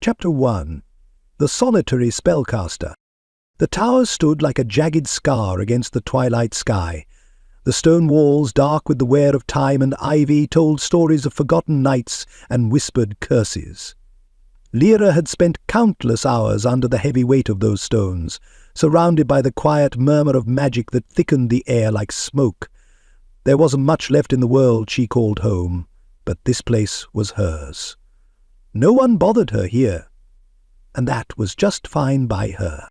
Chapter 1. The Solitary Spellcaster. The tower stood like a jagged scar against the twilight sky. The stone walls, dark with the wear of time and ivy, told stories of forgotten nights and whispered curses. Lyra had spent countless hours under the heavy weight of those stones, surrounded by the quiet murmur of magic that thickened the air like smoke. There wasn't much left in the world she called home, but this place was hers. No one bothered her here, and that was just fine by her.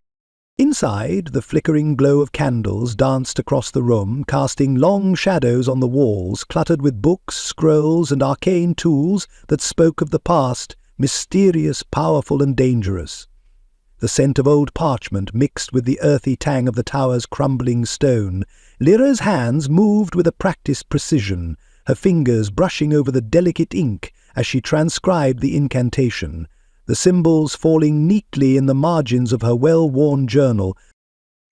Inside, the flickering glow of candles danced across the room, casting long shadows on the walls, cluttered with books, scrolls, and arcane tools that spoke of the past, mysterious, powerful, and dangerous. The scent of old parchment mixed with the earthy tang of the tower's crumbling stone. Lyra's hands moved with a practiced precision, her fingers brushing over the delicate ink as she transcribed the incantation, the symbols falling neatly in the margins of her well-worn journal.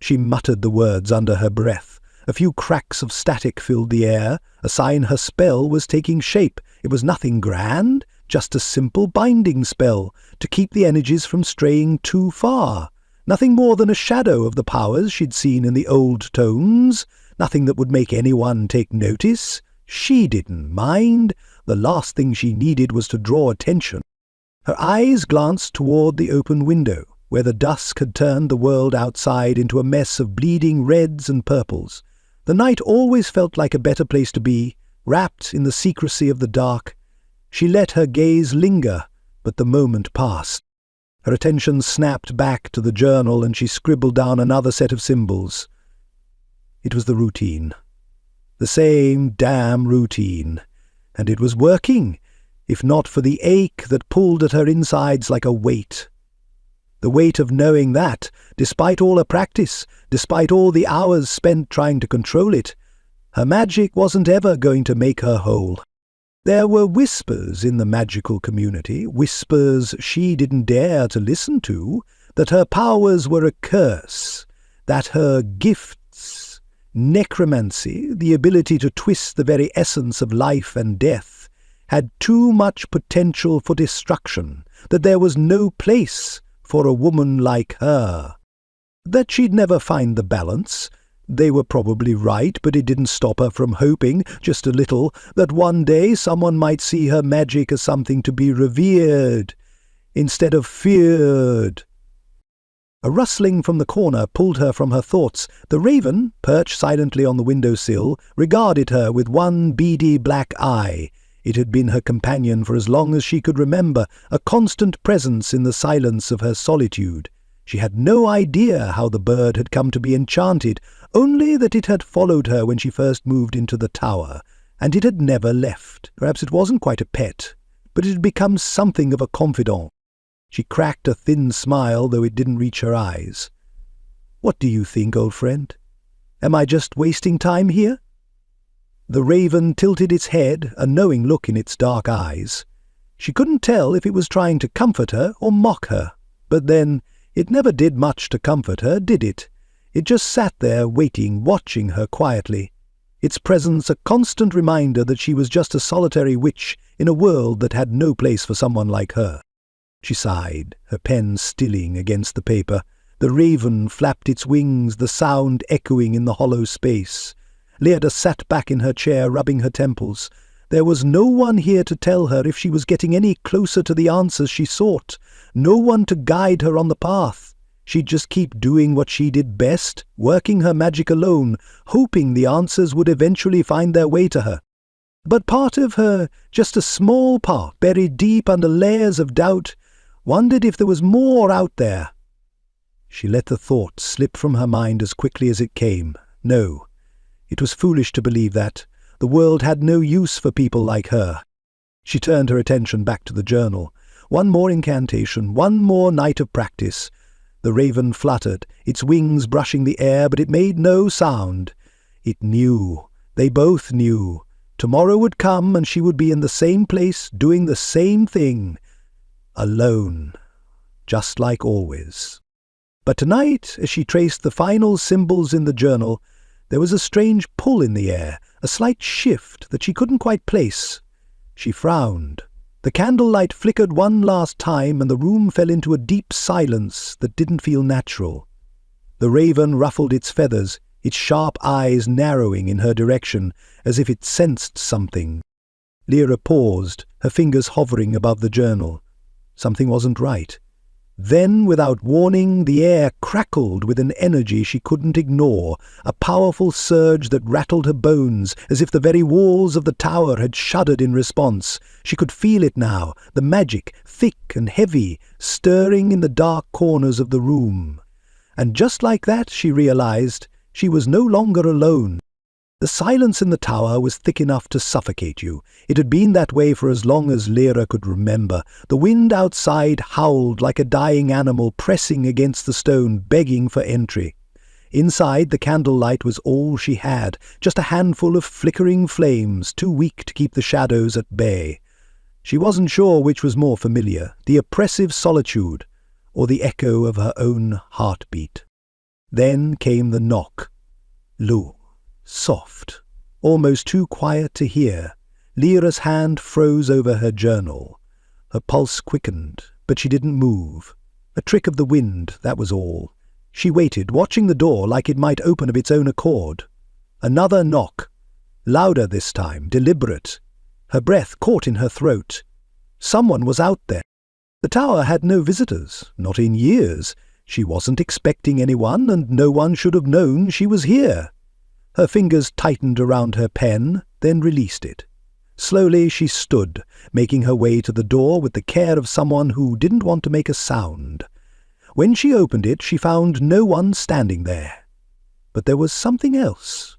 She muttered the words under her breath. A few cracks of static filled the air, a sign her spell was taking shape. It was nothing grand, just a simple binding spell, to keep the energies from straying too far. Nothing more than a shadow of the powers she'd seen in the old tomes, nothing that would make anyone take notice. She didn't mind. The last thing she needed was to draw attention. Her eyes glanced toward the open window, where the dusk had turned the world outside into a mess of bleeding reds and purples. The night always felt like a better place to be, wrapped in the secrecy of the dark. She let her gaze linger, but the moment passed. Her attention snapped back to the journal, and she scribbled down another set of symbols. It was the routine. The same damn routine. And it was working, if not for the ache that pulled at her insides like a weight. The weight of knowing that, despite all her practice, despite all the hours spent trying to control it, her magic wasn't ever going to make her whole. There were whispers in the magical community, whispers she didn't dare to listen to, that her powers were a curse, that her gifts, necromancy, the ability to twist the very essence of life and death, had too much potential for destruction, that there was no place for a woman like her. That she'd never find the balance. They were probably right, but it didn't stop her from hoping, just a little, that one day someone might see her magic as something to be revered, instead of feared. A rustling from the corner pulled her from her thoughts. The raven, perched silently on the window-sill, regarded her with one beady black eye. It had been her companion for as long as she could remember, a constant presence in the silence of her solitude. She had no idea how the bird had come to be enchanted, only that it had followed her when she first moved into the tower, and it had never left. Perhaps it wasn't quite a pet, but it had become something of a confidant. She cracked a thin smile, though it didn't reach her eyes. "What do you think, old friend? Am I just wasting time here?" The raven tilted its head, a knowing look in its dark eyes. She couldn't tell if it was trying to comfort her or mock her, but then, it never did much to comfort her, did it? It just sat there waiting, watching her quietly, its presence a constant reminder that she was just a solitary witch in a world that had no place for someone like her. She sighed, her pen stilling against the paper. The raven flapped its wings, the sound echoing in the hollow space. Lyra sat back in her chair, rubbing her temples. There was no one here to tell her if she was getting any closer to the answers she sought, no one to guide her on the path. She'd just keep doing what she did best, working her magic alone, hoping the answers would eventually find their way to her. But part of her, just a small part, buried deep under layers of doubt, wondered if there was more out there. She let the thought slip from her mind as quickly as it came. No, it was foolish to believe that. The world had no use for people like her. She turned her attention back to the journal. One more incantation, one more night of practice. The raven fluttered, its wings brushing the air, but it made no sound. It knew. They both knew. Tomorrow would come, and she would be in the same place, doing the same thing. Alone. Just like always. But tonight, as she traced the final symbols in the journal, there was a strange pull in the air, a slight shift that she couldn't quite place. She frowned. The candlelight flickered one last time, and the room fell into a deep silence that didn't feel natural. The raven ruffled its feathers, its sharp eyes narrowing in her direction, as if it sensed something. Lyra paused, her fingers hovering above the journal. Something wasn't right. Then, without warning, the air crackled with an energy she couldn't ignore, a powerful surge that rattled her bones, as if the very walls of the tower had shuddered in response. She could feel it now, the magic, thick and heavy, stirring in the dark corners of the room. And just like that, she realized, she was no longer alone. The silence in the tower was thick enough to suffocate you. It had been that way for as long as Lyra could remember. The wind outside howled like a dying animal pressing against the stone, begging for entry. Inside, the candlelight was all she had, just a handful of flickering flames, too weak to keep the shadows at bay. She wasn't sure which was more familiar, the oppressive solitude, or the echo of her own heartbeat. Then came the knock. Low, soft, almost too quiet to hear. Lyra's hand froze over her journal. Her pulse quickened, but she didn't move. A trick of the wind, that was all. She waited, watching the door like it might open of its own accord. Another knock. Louder this time, deliberate. Her breath caught in her throat. Someone was out there. The tower had no visitors, not in years. She wasn't expecting anyone, and no one should have known she was here. Her fingers tightened around her pen, then released it. Slowly she stood, making her way to the door with the care of someone who didn't want to make a sound. When she opened it, she found no one standing there. But there was something else.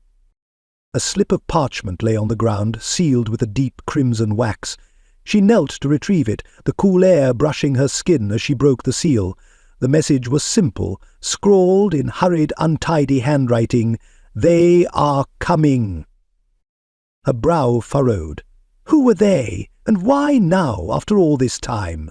A slip of parchment lay on the ground, sealed with a deep crimson wax. She knelt to retrieve it, the cool air brushing her skin as she broke the seal. The message was simple, scrawled in hurried, untidy handwriting, "They are coming." Her brow furrowed. Who were they, and why now, after all this time?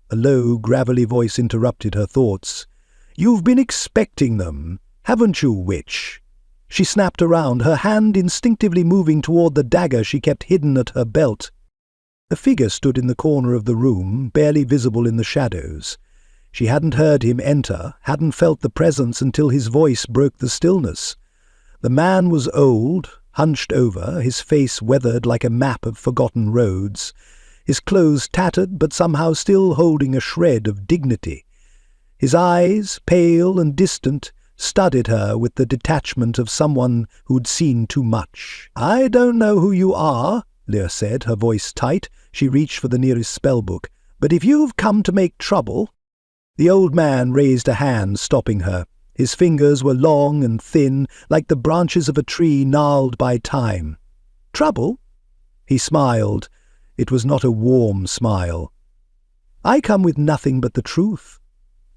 A low, gravelly voice interrupted her thoughts. "You've been expecting them, haven't you, witch?" She snapped around, her hand instinctively moving toward the dagger she kept hidden at her belt. A figure stood in the corner of the room, barely visible in the shadows. She hadn't heard him enter, hadn't felt the presence until his voice broke the stillness. The man was old, hunched over, his face weathered like a map of forgotten roads, his clothes tattered but somehow still holding a shred of dignity. His eyes, pale and distant, studied her with the detachment of someone who'd seen too much. "I don't know who you are," Lyra said, her voice tight. She reached for the nearest spellbook. "But if you've come to make trouble—" The old man raised a hand, stopping her. His fingers were long and thin, like the branches of a tree gnarled by time. "Trouble?" He smiled. It was not a warm smile. "I come with nothing but the truth.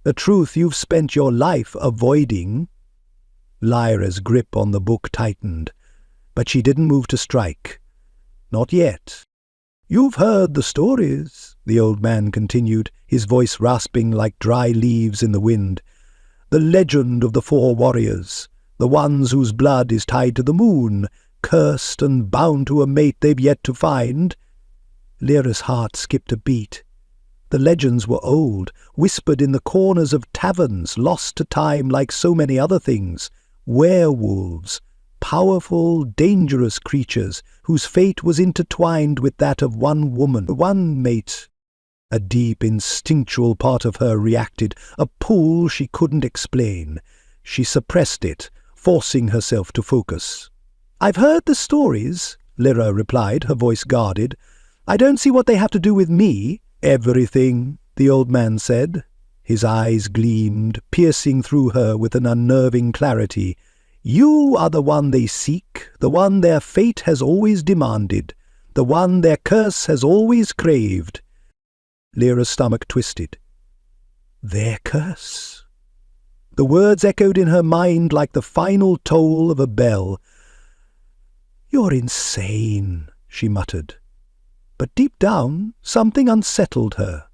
A truth you've spent your life avoiding." Lyra's grip on the book tightened, but she didn't move to strike. Not yet. "You've heard the stories," the old man continued, his voice rasping like dry leaves in the wind. "The legend of the 4 warriors, the ones whose blood is tied to the moon, cursed and bound to a mate they've yet to find." Lyra's heart skipped a beat. The legends were old, whispered in the corners of taverns, lost to time like so many other things. Werewolves, powerful, dangerous creatures whose fate was intertwined with that of one woman, one mate. A deep, instinctual part of her reacted, a pull she couldn't explain. She suppressed it, forcing herself to focus. "I've heard the stories," Lyra replied, her voice guarded. "I don't see what they have to do with me." "Everything," the old man said. His eyes gleamed, piercing through her with an unnerving clarity. "You are the one they seek, the one their fate has always demanded, the one their curse has always craved." Lyra's stomach twisted. Their curse? The words echoed in her mind like the final toll of a bell. "You're insane," she muttered. But deep down, something unsettled her,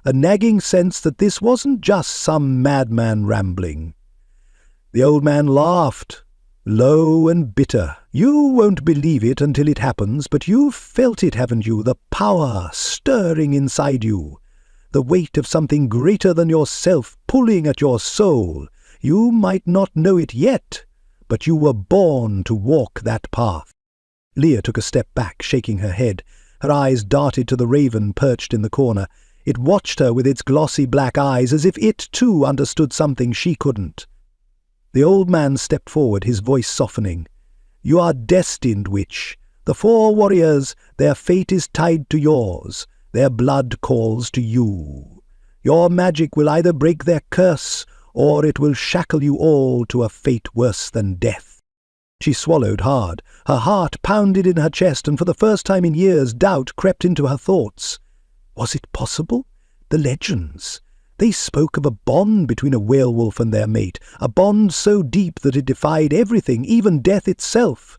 a nagging sense that this wasn't just some madman rambling. The old man laughed, low and bitter. You won't believe it until it happens, but you've felt it, haven't you? The power stirring inside you. The weight of something greater than yourself pulling at your soul. You might not know it yet, but you were born to walk that path. Leah took a step back, shaking her head. Her eyes darted to the raven perched in the corner. It watched her with its glossy black eyes as if it too understood something she couldn't. The old man stepped forward, his voice softening. You are destined, witch. The 4 warriors, their fate is tied to yours. Their blood calls to you. Your magic will either break their curse, or it will shackle you all to a fate worse than death. She swallowed hard. Her heart pounded in her chest, and for the first time in years doubt crept into her thoughts. Was it possible? The legends. They spoke of a bond between a werewolf and their mate, a bond so deep that it defied everything, even death itself.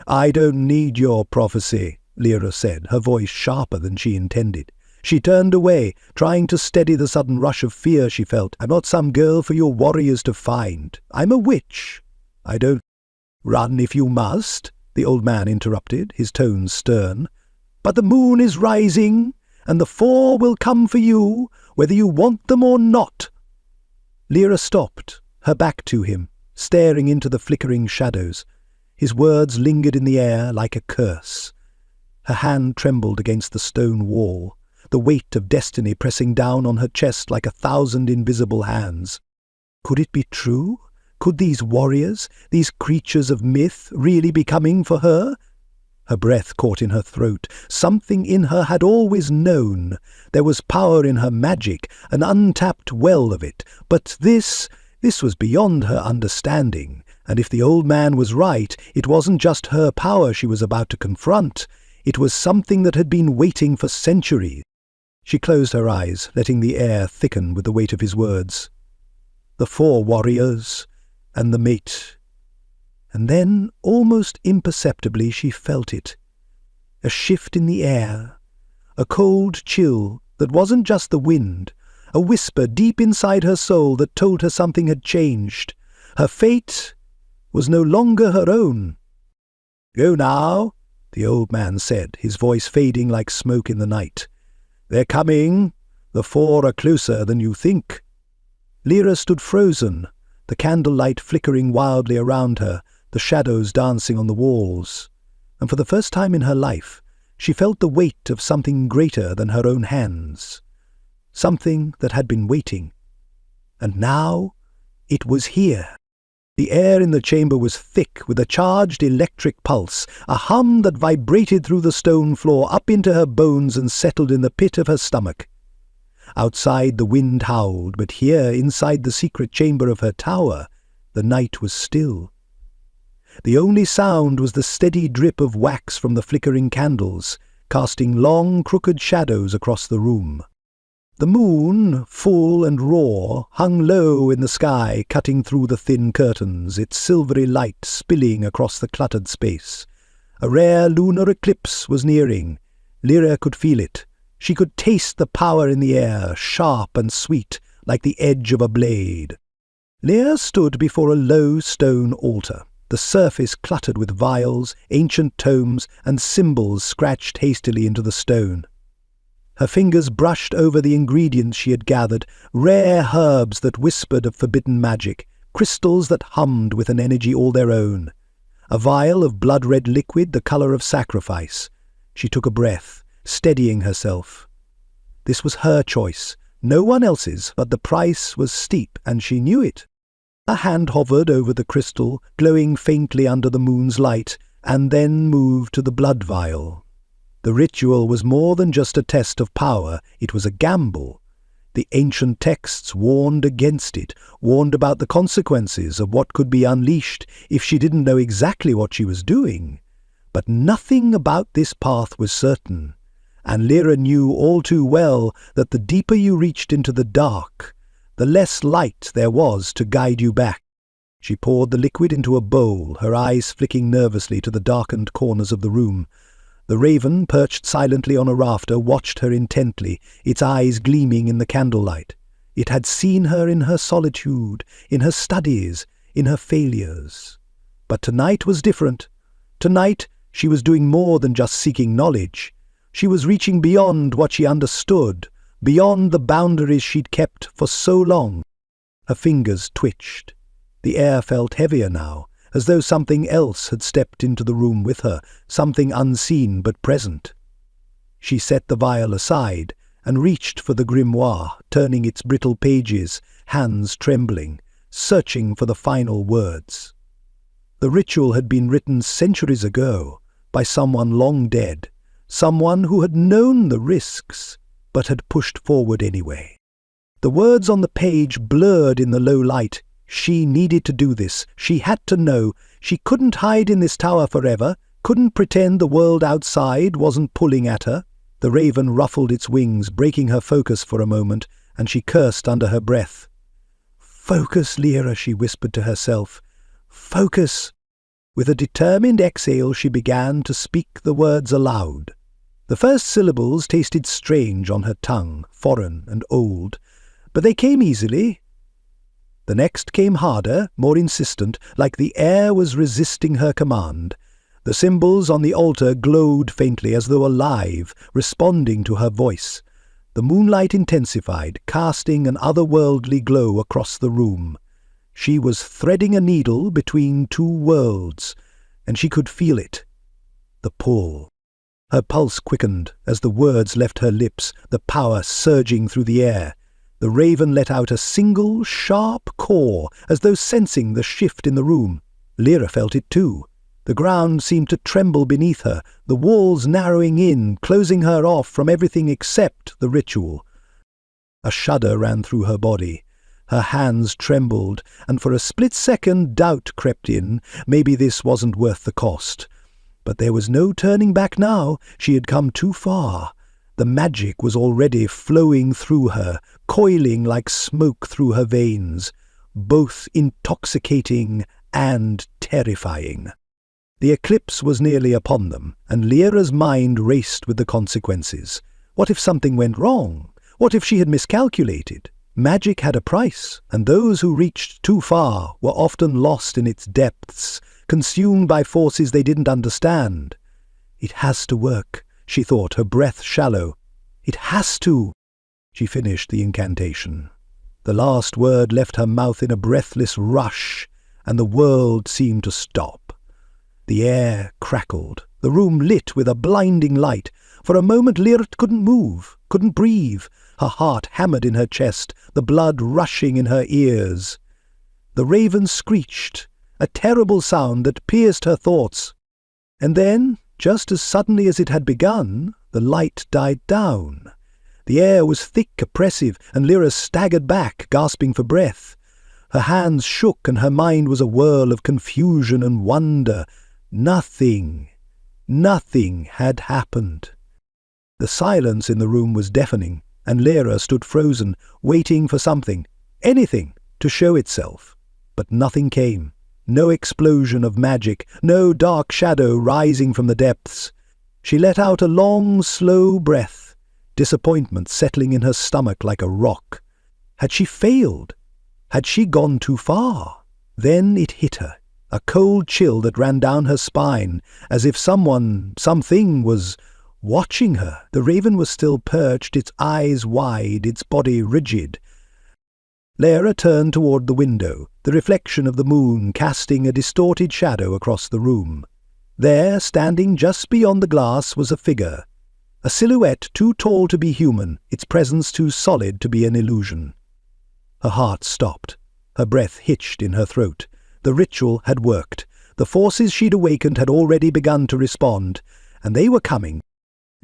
I don't need your prophecy, Lyra said, her voice sharper than she intended. She turned away, trying to steady the sudden rush of fear she felt. I'm not some girl for your warriors to find. I'm a witch. I don't— Run if you must, the old man interrupted, his tones stern. But the moon is rising, and the 4 will come for you, whether you want them or not. Lyra stopped, her back to him, staring into the flickering shadows. His words lingered in the air like a curse. Her hand trembled against the stone wall, the weight of destiny pressing down on her chest like 1,000 invisible hands. Could it be true? Could these warriors, these creatures of myth, really be coming for her? Her breath caught in her throat. Something in her had always known. There was power in her magic, an untapped well of it. But this was beyond her understanding. And if the old man was right, it wasn't just her power she was about to confront. It was something that had been waiting for centuries. She closed her eyes, letting the air thicken with the weight of his words. The 4 warriors, and the mate. And then, almost imperceptibly, she felt it. A shift in the air, a cold chill that wasn't just the wind, a whisper deep inside her soul that told her something had changed. Her fate was no longer her own. Go now, the old man said, his voice fading like smoke in the night. They're coming. The 4 are closer than you think. Lyra stood frozen, the candlelight flickering wildly around her, the shadows dancing on the walls. And for the first time in her life, she felt the weight of something greater than her own hands. Something that had been waiting. And now it was here. The air in the chamber was thick with a charged electric pulse, a hum that vibrated through the stone floor up into her bones and settled in the pit of her stomach. Outside the wind howled, but here, inside the secret chamber of her tower, the night was still. The only sound was the steady drip of wax from the flickering candles, casting long, crooked shadows across the room. The moon, full and raw, hung low in the sky, cutting through the thin curtains, its silvery light spilling across the cluttered space. A rare lunar eclipse was nearing. Lyra could feel it. She could taste the power in the air, sharp and sweet, like the edge of a blade. Lyra stood before a low stone altar, the surface cluttered with vials, ancient tomes, and symbols scratched hastily into the stone. Her fingers brushed over the ingredients she had gathered, rare herbs that whispered of forbidden magic, crystals that hummed with an energy all their own. A vial of blood-red liquid the colour of sacrifice. She took a breath, steadying herself. This was her choice, no one else's, but the price was steep, and she knew it. A hand hovered over the crystal, glowing faintly under the moon's light, and then moved to the blood vial. The ritual was more than just a test of power, it was a gamble. The ancient texts warned against it, warned about the consequences of what could be unleashed if she didn't know exactly what she was doing. But nothing about this path was certain, and Lyra knew all too well that the deeper you reached into the dark, the less light there was to guide you back. She poured the liquid into a bowl, her eyes flicking nervously to the darkened corners of the room. The raven, perched silently on a rafter, watched her intently, its eyes gleaming in the candlelight. It had seen her in her solitude, in her studies, in her failures. But tonight was different. Tonight she was doing more than just seeking knowledge. She was reaching beyond what she understood, beyond the boundaries she'd kept for so long. Her fingers twitched. The air felt heavier now, as though something else had stepped into the room with her, something unseen but present. She set the vial aside and reached for the grimoire, turning its brittle pages, hands trembling, searching for the final words. The ritual had been written centuries ago by someone long dead, someone who had known the risks but had pushed forward anyway. The words on the page blurred in the low light. She needed to do this. She had to know. She couldn't hide in this tower forever, couldn't pretend the world outside wasn't pulling at her. The raven ruffled its wings, breaking her focus for a moment, and she cursed under her breath. "Focus, Lyra," she whispered to herself. "Focus." With a determined exhale, she began to speak the words aloud. The first syllables tasted strange on her tongue, foreign and old, but they came easily. The next came harder, more insistent, like the air was resisting her command. The symbols on the altar glowed faintly, as though alive, responding to her voice. The moonlight intensified, casting an otherworldly glow across the room. She was threading a needle between two worlds, and she could feel it. The pull. Her pulse quickened as the words left her lips, the power surging through the air. The raven let out a single, sharp caw, as though sensing the shift in the room. Lyra felt it too. The ground seemed to tremble beneath her, the walls narrowing in, closing her off from everything except the ritual. A shudder ran through her body. Her hands trembled, and for a split second doubt crept in. Maybe this wasn't worth the cost. But there was no turning back now. She had come too far. The magic was already flowing through her, coiling like smoke through her veins, both intoxicating and terrifying. The eclipse was nearly upon them, and Lyra's mind raced with the consequences. What if something went wrong? What if she had miscalculated? Magic had a price, and those who reached too far were often lost in its depths, consumed by forces they didn't understand. "It has to work," she thought, her breath shallow. "It has to." She finished the incantation. The last word left her mouth in a breathless rush, and the world seemed to stop. The air crackled, the room lit with a blinding light. For a moment Lyra couldn't move, couldn't breathe. Her heart hammered in her chest, the blood rushing in her ears. The raven screeched, a terrible sound that pierced her thoughts. And then, just as suddenly as it had begun, the light died down. The air was thick, oppressive, and Lyra staggered back, gasping for breath. Her hands shook, and her mind was a whirl of confusion and wonder. Nothing had happened. The silence in the room was deafening, and Lyra stood frozen, waiting for something, anything, to show itself. But nothing came. No explosion of magic, no dark shadow rising from the depths. She let out a long, slow breath, disappointment settling in her stomach like a rock. Had she failed? Had she gone too far? Then it hit her, a cold chill that ran down her spine, as if something was watching her. The raven was still perched, its eyes wide, its body rigid. Lyra turned toward the window, the reflection of the moon casting a distorted shadow across the room. There, standing just beyond the glass, was a figure, a silhouette too tall to be human, its presence too solid to be an illusion. Her heart stopped. Her breath hitched in her throat. The ritual had worked. The forces she'd awakened had already begun to respond, and they were coming.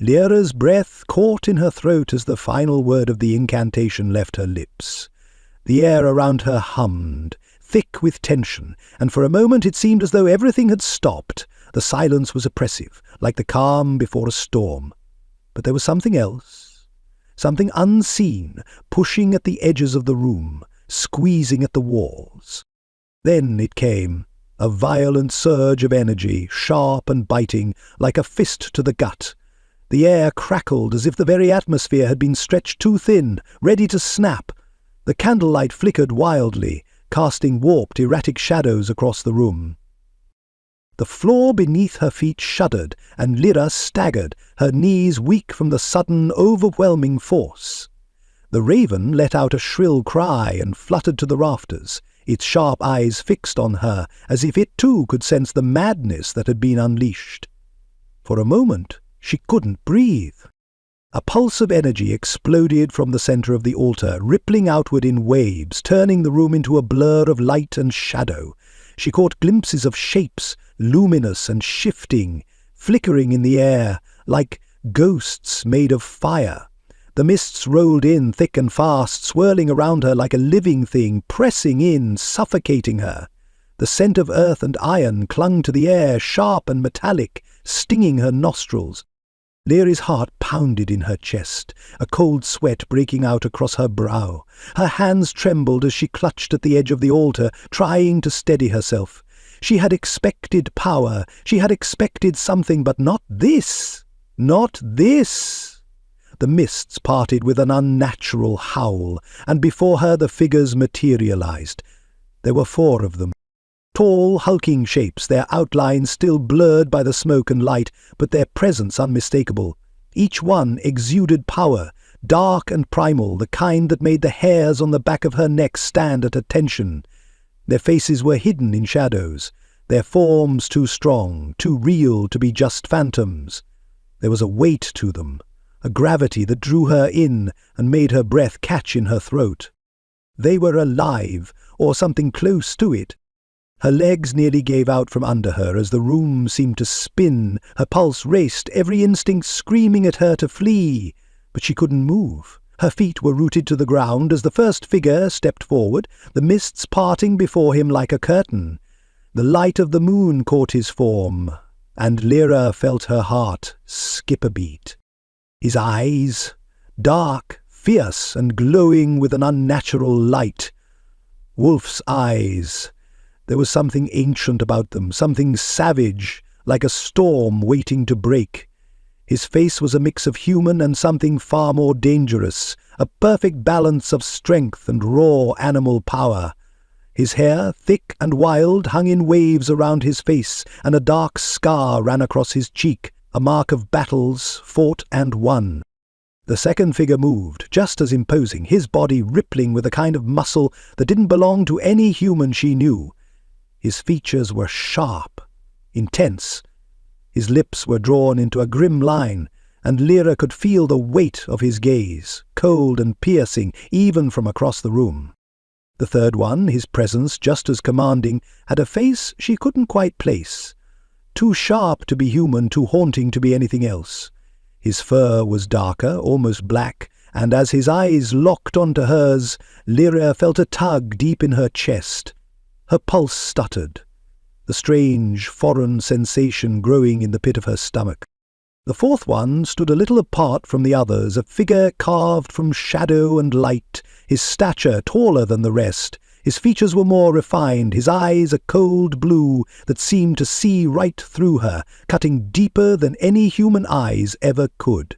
Lyra's breath caught in her throat as the final word of the incantation left her lips. The air around her hummed, thick with tension, and for a moment it seemed as though everything had stopped. The silence was oppressive, like the calm before a storm. But there was something else, something unseen, pushing at the edges of the room, squeezing at the walls. Then it came, a violent surge of energy, sharp and biting, like a fist to the gut. The air crackled as if the very atmosphere had been stretched too thin, ready to snap. The candlelight flickered wildly, casting warped, erratic shadows across the room. The floor beneath her feet shuddered, and Lyra staggered, her knees weak from the sudden, overwhelming force. The raven let out a shrill cry and fluttered to the rafters, its sharp eyes fixed on her, as if it too could sense the madness that had been unleashed. For a moment she couldn't breathe. A pulse of energy exploded from the center of the altar, rippling outward in waves, turning the room into a blur of light and shadow. She caught glimpses of shapes, luminous and shifting, flickering in the air, like ghosts made of fire. The mists rolled in thick and fast, swirling around her like a living thing, pressing in, suffocating her. The scent of earth and iron clung to the air, sharp and metallic, stinging her nostrils. Lyra's heart pounded in her chest, a cold sweat breaking out across her brow. Her hands trembled as she clutched at the edge of the altar, trying to steady herself. She had expected power, she had expected something, but not this. Not this. The mists parted with an unnatural howl, and before her the figures materialized. There were 4 of them. Tall, hulking shapes, their outlines still blurred by the smoke and light, but their presence unmistakable. Each one exuded power, dark and primal, the kind that made the hairs on the back of her neck stand at attention. Their faces were hidden in shadows, their forms too strong, too real to be just phantoms. There was a weight to them, a gravity that drew her in and made her breath catch in her throat. They were alive, or something close to it. Her legs nearly gave out from under her as the room seemed to spin. Her pulse raced, every instinct screaming at her to flee. But she couldn't move. Her feet were rooted to the ground as the first figure stepped forward, the mists parting before him like a curtain. The light of the moon caught his form, and Lyra felt her heart skip a beat. His eyes, dark, fierce, and glowing with an unnatural light. Wolf's eyes. There was something ancient about them, something savage, like a storm waiting to break. His face was a mix of human and something far more dangerous, a perfect balance of strength and raw animal power. His hair, thick and wild, hung in waves around his face, and a dark scar ran across his cheek, a mark of battles fought and won. The second figure moved, just as imposing, his body rippling with a kind of muscle that didn't belong to any human she knew. His features were sharp, intense. His lips were drawn into a grim line, and Lyra could feel the weight of his gaze, cold and piercing, even from across the room. The third one, his presence just as commanding, had a face she couldn't quite place. Too sharp to be human, too haunting to be anything else. His fur was darker, almost black, and as his eyes locked onto hers, Lyra felt a tug deep in her chest. Her pulse stuttered, the strange, foreign sensation growing in the pit of her stomach. The fourth one stood a little apart from the others, a figure carved from shadow and light, his stature taller than the rest. His features were more refined, his eyes a cold blue that seemed to see right through her, cutting deeper than any human eyes ever could.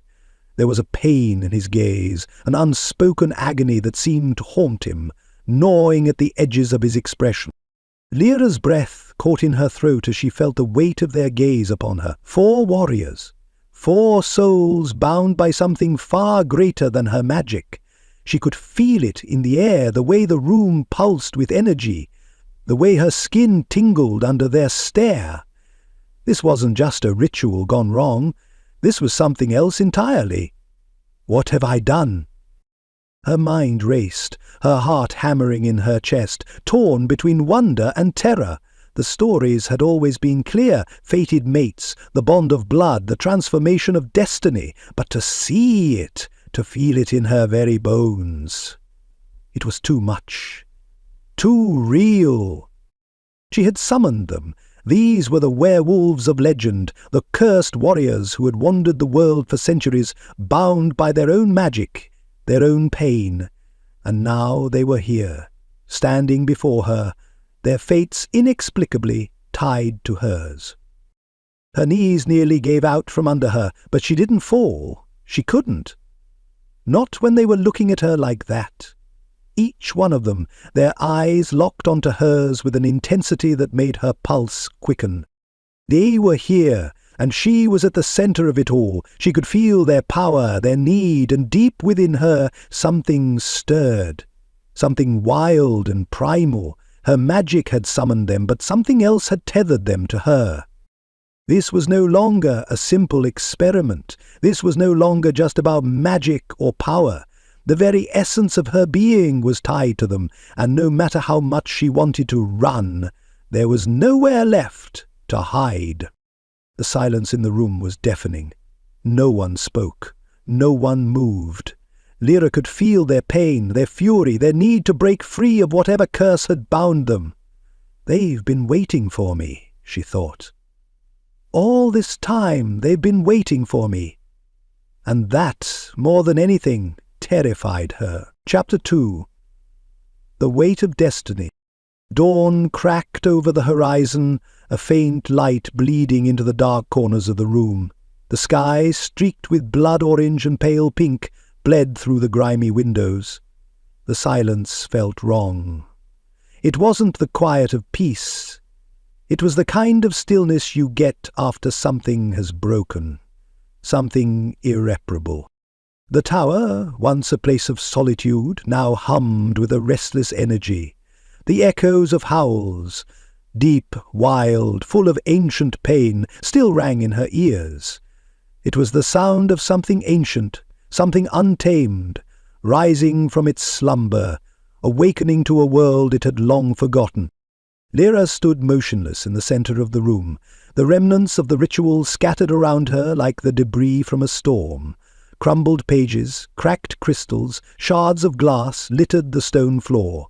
There was a pain in his gaze, an unspoken agony that seemed to haunt him, gnawing at the edges of his expression. Lyra's breath caught in her throat as she felt the weight of their gaze upon her. 4 warriors, 4 souls bound by something far greater than her magic. She could feel it in the air, the way the room pulsed with energy, the way her skin tingled under their stare. This wasn't just a ritual gone wrong. This was something else entirely. What have I done? Her mind raced, her heart hammering in her chest, torn between wonder and terror. The stories had always been clear, fated mates, the bond of blood, the transformation of destiny, but to see it, to feel it in her very bones. It was too much, too real. She had summoned them. These were the werewolves of legend, the cursed warriors who had wandered the world for centuries, bound by their own magic, their own pain, and now they were here, standing before her, their fates inexplicably tied to hers. Her knees nearly gave out from under her, but she didn't fall. She couldn't. Not when they were looking at her like that. Each one of them, their eyes locked onto hers with an intensity that made her pulse quicken. They were here, and she was at the center of it all. She could feel their power, their need, and deep within her something stirred. Something wild and primal. Her magic had summoned them, but something else had tethered them to her. This was no longer a simple experiment. This was no longer just about magic or power. The very essence of her being was tied to them, and no matter how much she wanted to run, there was nowhere left to hide. The silence in the room was deafening. No one spoke. No one moved. Lyra could feel their pain, their fury, their need to break free of whatever curse had bound them. "They've been waiting for me," she thought. "All this time they've been waiting for me." And that, more than anything, terrified her. Chapter 2. The Weight of Destiny. Dawn cracked over the horizon, a faint light bleeding into the dark corners of the room. The sky, streaked with blood orange and pale pink, bled through the grimy windows. The silence felt wrong. It wasn't the quiet of peace. It was the kind of stillness you get after something has broken. Something irreparable. The tower, once a place of solitude, now hummed with a restless energy. The echoes of howls, deep, wild, full of ancient pain, still rang in her ears. It was the sound of something ancient, something untamed, rising from its slumber, awakening to a world it had long forgotten. Lyra stood motionless in the center of the room, the remnants of the ritual scattered around her like the debris from a storm. Crumbled pages, cracked crystals, shards of glass littered the stone floor.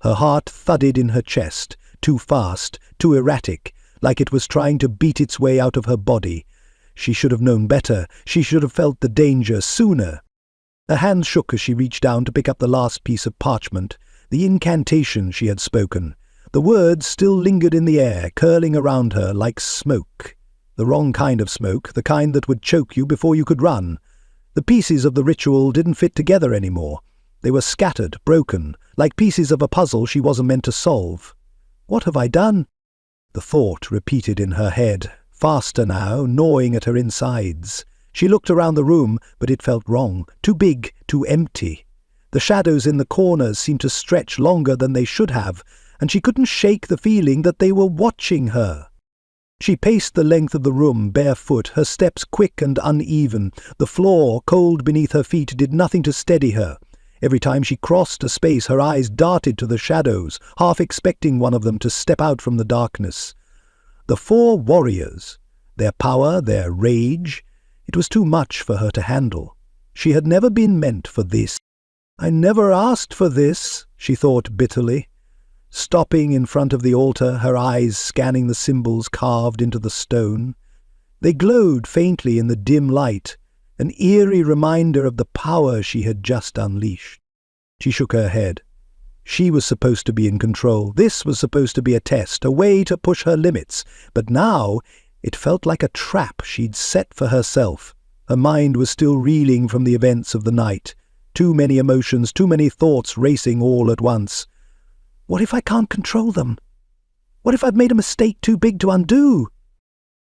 Her heart thudded in her chest, too fast, too erratic, like it was trying to beat its way out of her body. She should have known better. She should have felt the danger sooner. Her hand shook as she reached down to pick up the last piece of parchment, the incantation she had spoken. The words still lingered in the air, curling around her like smoke. The wrong kind of smoke, the kind that would choke you before you could run. The pieces of the ritual didn't fit together anymore. They were scattered, broken, like pieces of a puzzle she wasn't meant to solve. "What have I done?" The thought repeated in her head, faster now, gnawing at her insides. She looked around the room, but it felt wrong, too big, too empty. The shadows in the corners seemed to stretch longer than they should have, and she couldn't shake the feeling that they were watching her. She paced the length of the room barefoot, her steps quick and uneven. The floor, cold beneath her feet, did nothing to steady her. Every time she crossed a space, her eyes darted to the shadows, half expecting one of them to step out from the darkness. The four warriors, their power, their rage, it was too much for her to handle. She had never been meant for this. "I never asked for this," she thought bitterly. Stopping in front of the altar, her eyes scanning the symbols carved into the stone. They glowed faintly in the dim light, an eerie reminder of the power she had just unleashed. She shook her head. She was supposed to be in control. This was supposed to be a test, a way to push her limits. But now it felt like a trap she'd set for herself. Her mind was still reeling from the events of the night. Too many emotions, too many thoughts racing all at once. What if I can't control them? What if I've made a mistake too big to undo?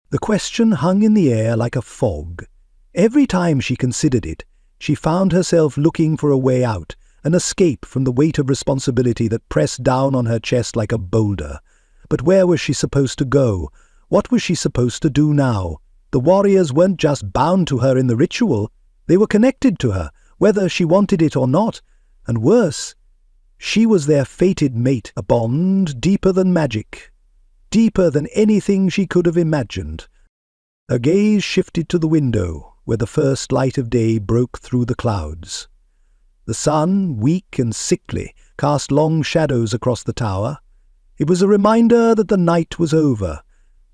The question hung in the air like a fog. Every time she considered it, she found herself looking for a way out, an escape from the weight of responsibility that pressed down on her chest like a boulder. But where was she supposed to go? What was she supposed to do now? The warriors weren't just bound to her in the ritual. They were connected to her, whether she wanted it or not. And worse, she was their fated mate, a bond deeper than magic, deeper than anything she could have imagined. Her gaze shifted to the window, where the first light of day broke through the clouds. The sun, weak and sickly, cast long shadows across the tower. It was a reminder that the night was over,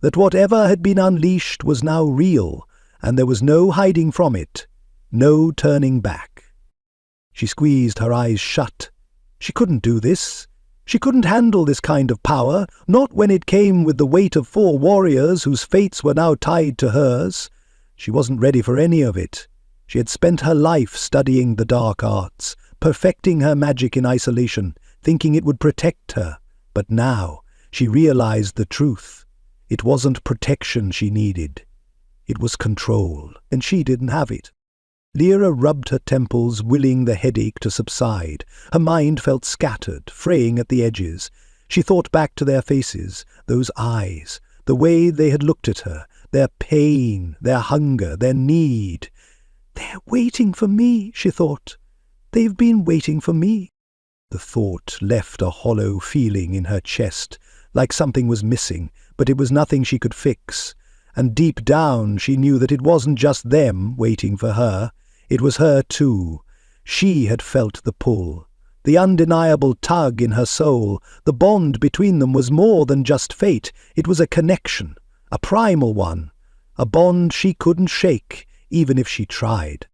that whatever had been unleashed was now real, and there was no hiding from it, no turning back. She squeezed her eyes shut. She couldn't do this. She couldn't handle this kind of power, not when it came with the weight of 4 warriors whose fates were now tied to hers. She wasn't ready for any of it. She had spent her life studying the dark arts, perfecting her magic in isolation, thinking it would protect her. But now she realized the truth. It wasn't protection she needed. It was control, and she didn't have it. Lyra rubbed her temples, willing the headache to subside. Her mind felt scattered, fraying at the edges. She thought back to their faces, those eyes, the way they had looked at her, their pain, their hunger, their need. "They're waiting for me," she thought. "They've been waiting for me." The thought left a hollow feeling in her chest, like something was missing, but it was nothing she could fix. And deep down she knew that it wasn't just them waiting for her. It was her too. She had felt the pull, the undeniable tug in her soul. The bond between them was more than just fate. It was a connection, a primal one, a bond she couldn't shake, even if she tried.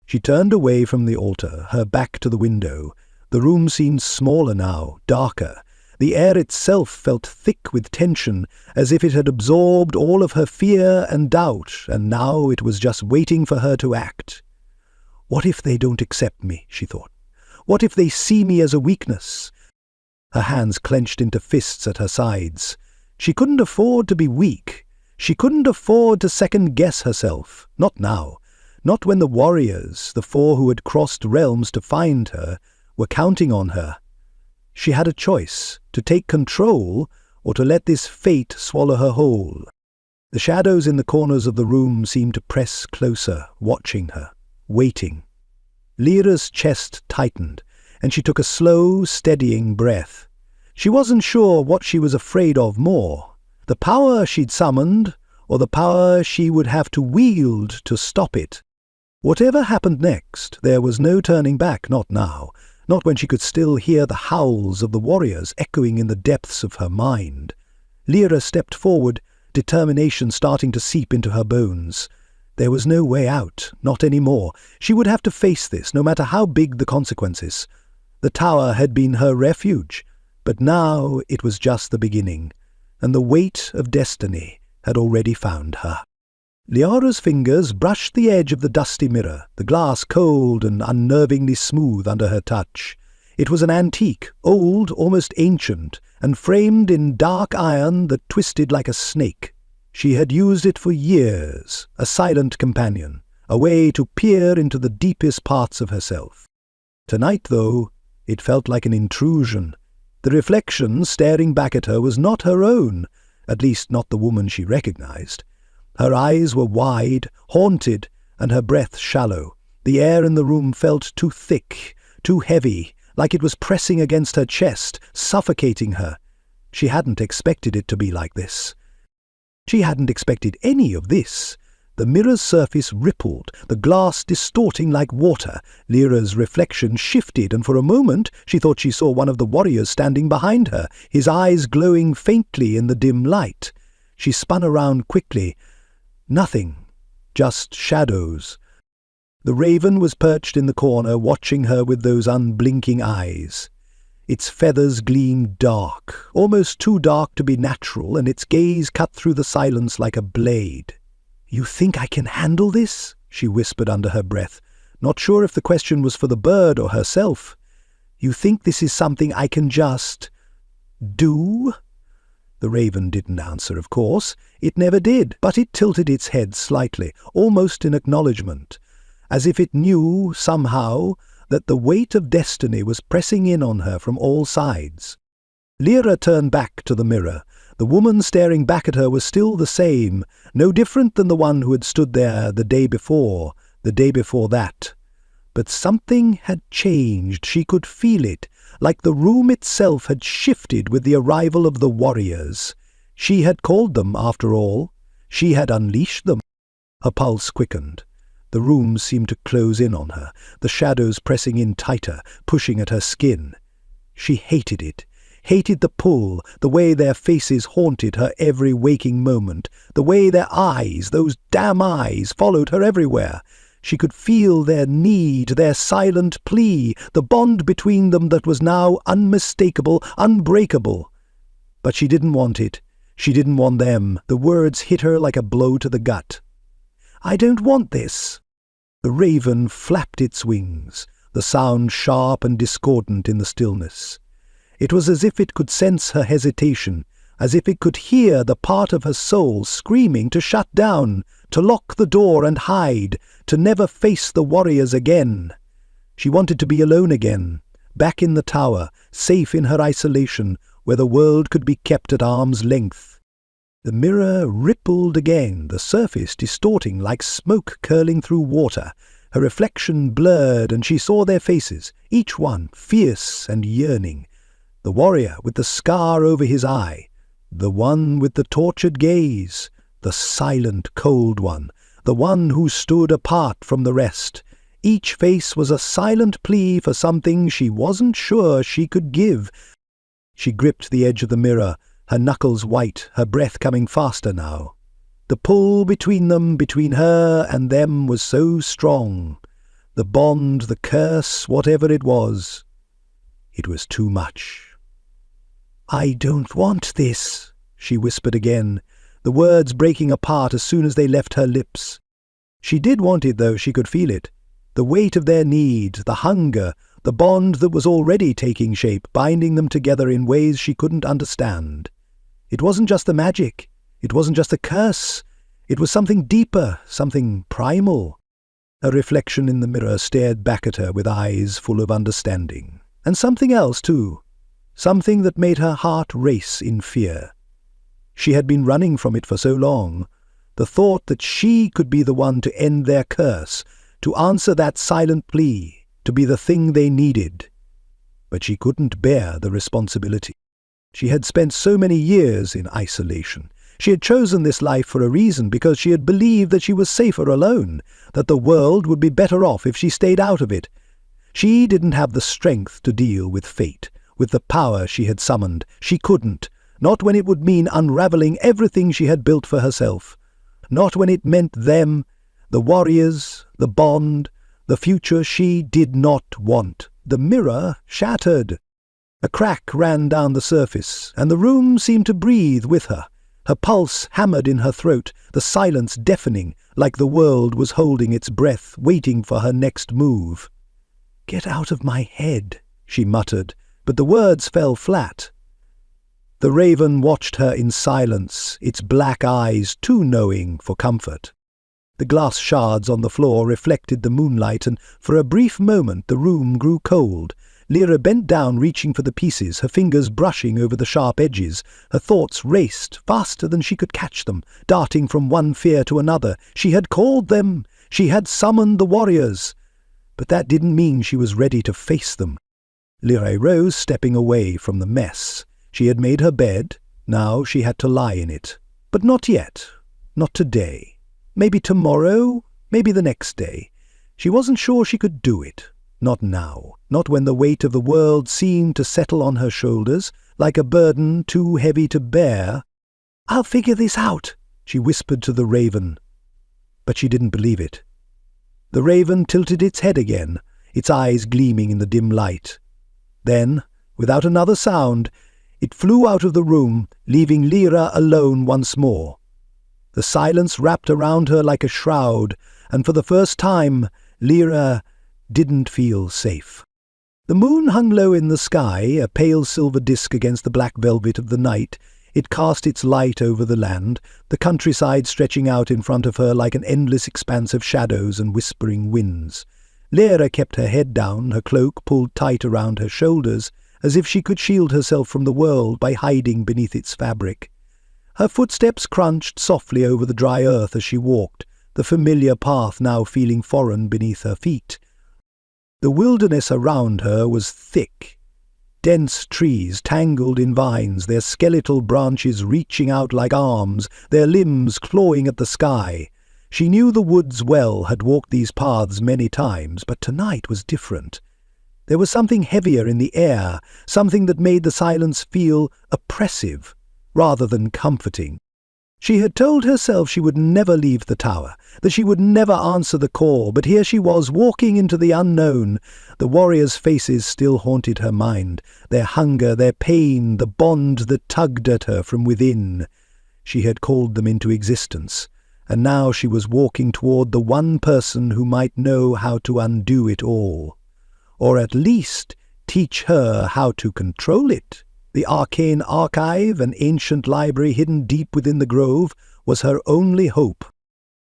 She turned away from the altar, her back to the window. The room seemed smaller now, darker. The air itself felt thick with tension, as if it had absorbed all of her fear and doubt, and now it was just waiting for her to act. "What if they don't accept me?" she thought. "What if they see me as a weakness?" Her hands clenched into fists at her sides. She couldn't afford to be weak. She couldn't afford to second-guess herself. Not now. Not when the warriors, the 4 who had crossed realms to find her, were counting on her. She had a choice, to take control or to let this fate swallow her whole. The shadows in the corners of the room seemed to press closer, watching her, waiting. Lyra's chest tightened, and she took a slow, steadying breath. She wasn't sure what she was afraid of more, the power she'd summoned, or the power she would have to wield to stop it. Whatever happened next, there was no turning back, not now, not when she could still hear the howls of the warriors echoing in the depths of her mind. Lyra stepped forward, determination starting to seep into her bones. There was no way out, not any more. She would have to face this, no matter how big the consequences. The tower had been her refuge, but now it was just the beginning, and the weight of destiny had already found her. Liara's fingers brushed the edge of the dusty mirror, the glass cold and unnervingly smooth under her touch. It was an antique, old, almost ancient, and framed in dark iron that twisted like a snake. She had used it for years, a silent companion, a way to peer into the deepest parts of herself. Tonight, though, it felt like an intrusion. The reflection staring back at her was not her own, at least not the woman she recognized. Her eyes were wide, haunted, and her breath shallow. The air in the room felt too thick, too heavy, like it was pressing against her chest, suffocating her. She hadn't expected it to be like this. She hadn't expected any of this. The mirror's surface rippled, the glass distorting like water. Lyra's reflection shifted, and for a moment she thought she saw one of the warriors standing behind her, his eyes glowing faintly in the dim light. She spun around quickly. Nothing, just shadows. The raven was perched in the corner, watching her with those unblinking eyes. Its feathers gleamed dark, almost too dark to be natural, and its gaze cut through the silence like a blade. "You think I can handle this?" she whispered under her breath, not sure if the question was for the bird or herself. "You think this is something I can just do?" The raven didn't answer, of course. It never did, but it tilted its head slightly, almost in acknowledgement, as if it knew, somehow, that the weight of destiny was pressing in on her from all sides. Lyra turned back to the mirror. The woman staring back at her was still the same, no different than the one who had stood there the day before that. But something had changed. She could feel it, like the room itself had shifted with the arrival of the warriors. She had called them, after all. She had unleashed them. Her pulse quickened. The room seemed to close in on her, the shadows pressing in tighter, pushing at her skin. She hated it, hated the pull, the way their faces haunted her every waking moment, the way their eyes, those damn eyes, followed her everywhere. She could feel their need, their silent plea, the bond between them that was now unmistakable, unbreakable. But she didn't want it. She didn't want them. The words hit her like a blow to the gut. "I don't want this." The raven flapped its wings, the sound sharp and discordant in the stillness. It was as if it could sense her hesitation, as if it could hear the part of her soul screaming to shut down, to lock the door and hide, to never face the warriors again. She wanted to be alone again, back in the tower, safe in her isolation, where the world could be kept at arm's length. The mirror rippled again, the surface distorting like smoke curling through water. Her reflection blurred, and she saw their faces, each one fierce and yearning. The warrior with the scar over his eye, the one with the tortured gaze, the silent, cold one, the one who stood apart from the rest. Each face was a silent plea for something she wasn't sure she could give. She gripped the edge of the mirror, her knuckles white, her breath coming faster now. The pull between them, between her and them, was so strong. The bond, the curse, whatever it was too much. "I don't want this," she whispered again, the words breaking apart as soon as they left her lips. She did want it, though. She could feel it. The weight of their need, the hunger, the bond that was already taking shape, binding them together in ways she couldn't understand. It wasn't just the magic. It wasn't just a curse. It was something deeper, something primal. A reflection in the mirror stared back at her with eyes full of understanding. And something else, too. Something that made her heart race in fear. She had been running from it for so long. The thought that she could be the one to end their curse, to answer that silent plea, to be the thing they needed. But she couldn't bear the responsibility. She had spent so many years in isolation. She had chosen this life for a reason, because she had believed that she was safer alone, that the world would be better off if she stayed out of it. She didn't have the strength to deal with fate, with the power she had summoned. She couldn't, not when it would mean unraveling everything she had built for herself. Not when it meant them, the warriors, the bond, the future she did not want. The mirror shattered. A crack ran down the surface, and the room seemed to breathe with her. Her pulse hammered in her throat, the silence deafening, like the world was holding its breath, waiting for her next move. "Get out of my head," she muttered, but the words fell flat. The raven watched her in silence, its black eyes too knowing for comfort. The glass shards on the floor reflected the moonlight, and for a brief moment the room grew cold. Lyra bent down, reaching for the pieces, her fingers brushing over the sharp edges. Her thoughts raced, faster than she could catch them, darting from one fear to another. She had called them. She had summoned the warriors. But that didn't mean she was ready to face them. Lyra rose, stepping away from the mess. She had made her bed. Now she had to lie in it. But not yet. Not today. Maybe tomorrow. Maybe the next day. She wasn't sure she could do it. Not now. Not when the weight of the world seemed to settle on her shoulders, like a burden too heavy to bear. "I'll figure this out," she whispered to the raven. But she didn't believe it. The raven tilted its head again, its eyes gleaming in the dim light. Then, without another sound, it flew out of the room, leaving Lyra alone once more. The silence wrapped around her like a shroud, and for the first time, Lyra didn't feel safe. The moon hung low in the sky, a pale silver disk against the black velvet of the night. It cast its light over the land, the countryside stretching out in front of her like an endless expanse of shadows and whispering winds. Lyra kept her head down, her cloak pulled tight around her shoulders, as if she could shield herself from the world by hiding beneath its fabric. Her footsteps crunched softly over the dry earth as she walked, the familiar path now feeling foreign beneath her feet. The wilderness around her was thick. Dense trees tangled in vines, their skeletal branches reaching out like arms, their limbs clawing at the sky. She knew the woods well, had walked these paths many times, but tonight was different. There was something heavier in the air, something that made the silence feel oppressive rather than comforting. She had told herself she would never leave the tower, that she would never answer the call, but here she was walking into the unknown. The warriors' faces still haunted her mind, their hunger, their pain, the bond that tugged at her from within. She had called them into existence, and now she was walking toward the one person who might know how to undo it all, or at least teach her how to control it. The arcane archive, an ancient library hidden deep within the grove, was her only hope.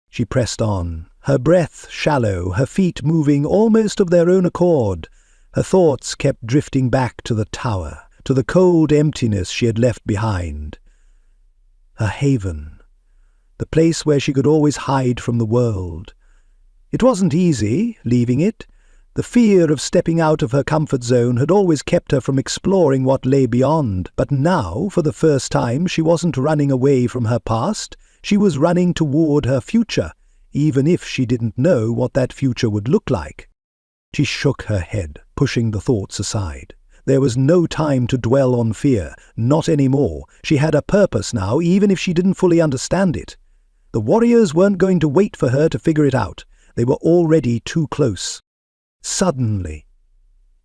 She pressed on, her breath shallow, her feet moving almost of their own accord. Her thoughts kept drifting back to the tower, to the cold emptiness she had left behind. Her haven, the place where she could always hide from the world. It wasn't easy, leaving it. The fear of stepping out of her comfort zone had always kept her from exploring what lay beyond, but now, for the first time, she wasn't running away from her past. She was running toward her future, even if she didn't know what that future would look like. She shook her head, pushing the thoughts aside. There was no time to dwell on fear, not anymore. She had a purpose now, even if she didn't fully understand it. The warriors weren't going to wait for her to figure it out. They were already too close. Suddenly,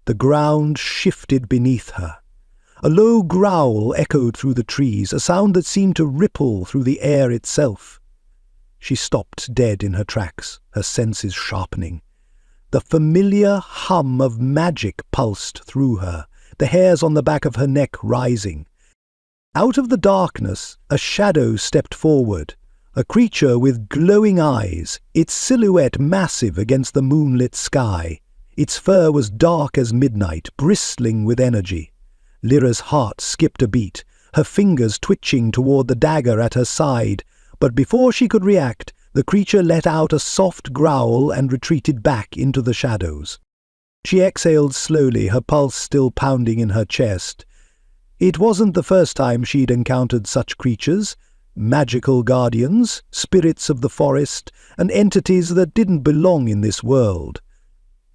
the ground shifted beneath her. A low growl echoed through the trees, a sound that seemed to ripple through the air itself. She stopped dead in her tracks, her senses sharpening. The familiar hum of magic pulsed through her, the hairs on the back of her neck rising. Out of the darkness, a shadow stepped forward, a creature with glowing eyes, its silhouette massive against the moonlit sky. Its fur was dark as midnight, bristling with energy. Lyra's heart skipped a beat, her fingers twitching toward the dagger at her side, but before she could react, the creature let out a soft growl and retreated back into the shadows. She exhaled slowly, her pulse still pounding in her chest. It wasn't the first time she'd encountered such creatures, magical guardians, spirits of the forest, and entities that didn't belong in this world.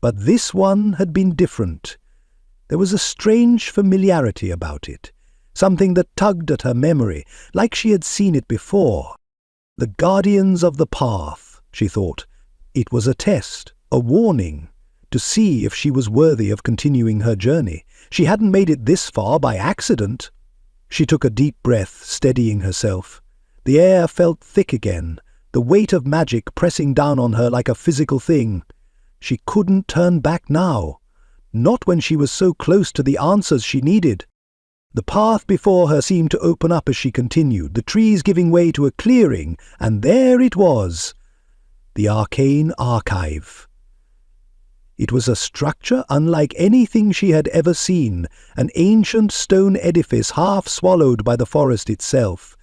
But this one had been different. There was a strange familiarity about it, something that tugged at her memory, like she had seen it before. The guardians of the path, she thought. It was a test, a warning, to see if she was worthy of continuing her journey. She hadn't made it this far by accident. She took a deep breath, steadying herself. The air felt thick again, the weight of magic pressing down on her like a physical thing. She couldn't turn back now, not when she was so close to the answers she needed. The path before her seemed to open up as she continued, the trees giving way to a clearing, and there it was, the arcane archive. It was a structure unlike anything she had ever seen, an ancient stone edifice half swallowed by the forest itself.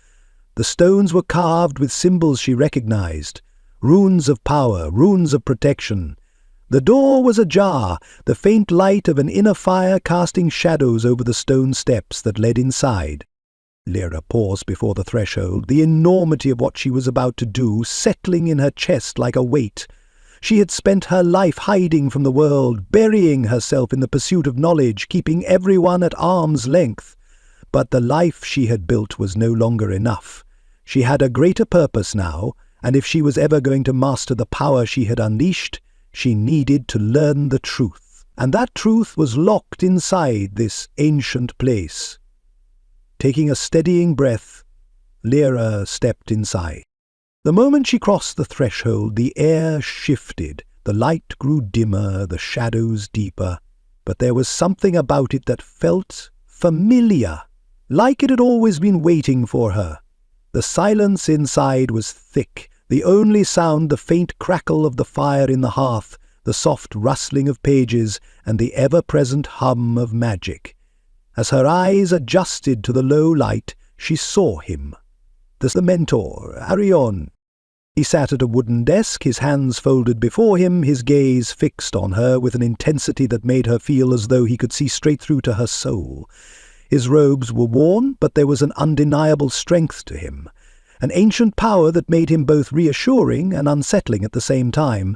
The stones were carved with symbols she recognized, runes of power, runes of protection. The door was ajar, the faint light of an inner fire casting shadows over the stone steps that led inside. Lyra paused before the threshold, the enormity of what she was about to do settling in her chest like a weight. She had spent her life hiding from the world, burying herself in the pursuit of knowledge, keeping everyone at arm's length. But the life she had built was no longer enough. She had a greater purpose now, and if she was ever going to master the power she had unleashed, she needed to learn the truth, and that truth was locked inside this ancient place. Taking a steadying breath, Lyra stepped inside. The moment she crossed the threshold, the air shifted, the light grew dimmer, the shadows deeper, but there was something about it that felt familiar, like it had always been waiting for her. The silence inside was thick, the only sound the faint crackle of the fire in the hearth, the soft rustling of pages, and the ever-present hum of magic. As her eyes adjusted to the low light, she saw him. The mentor, Arion. He sat at a wooden desk, his hands folded before him, his gaze fixed on her with an intensity that made her feel as though he could see straight through to her soul. His robes were worn, but there was an undeniable strength to him, an ancient power that made him both reassuring and unsettling at the same time.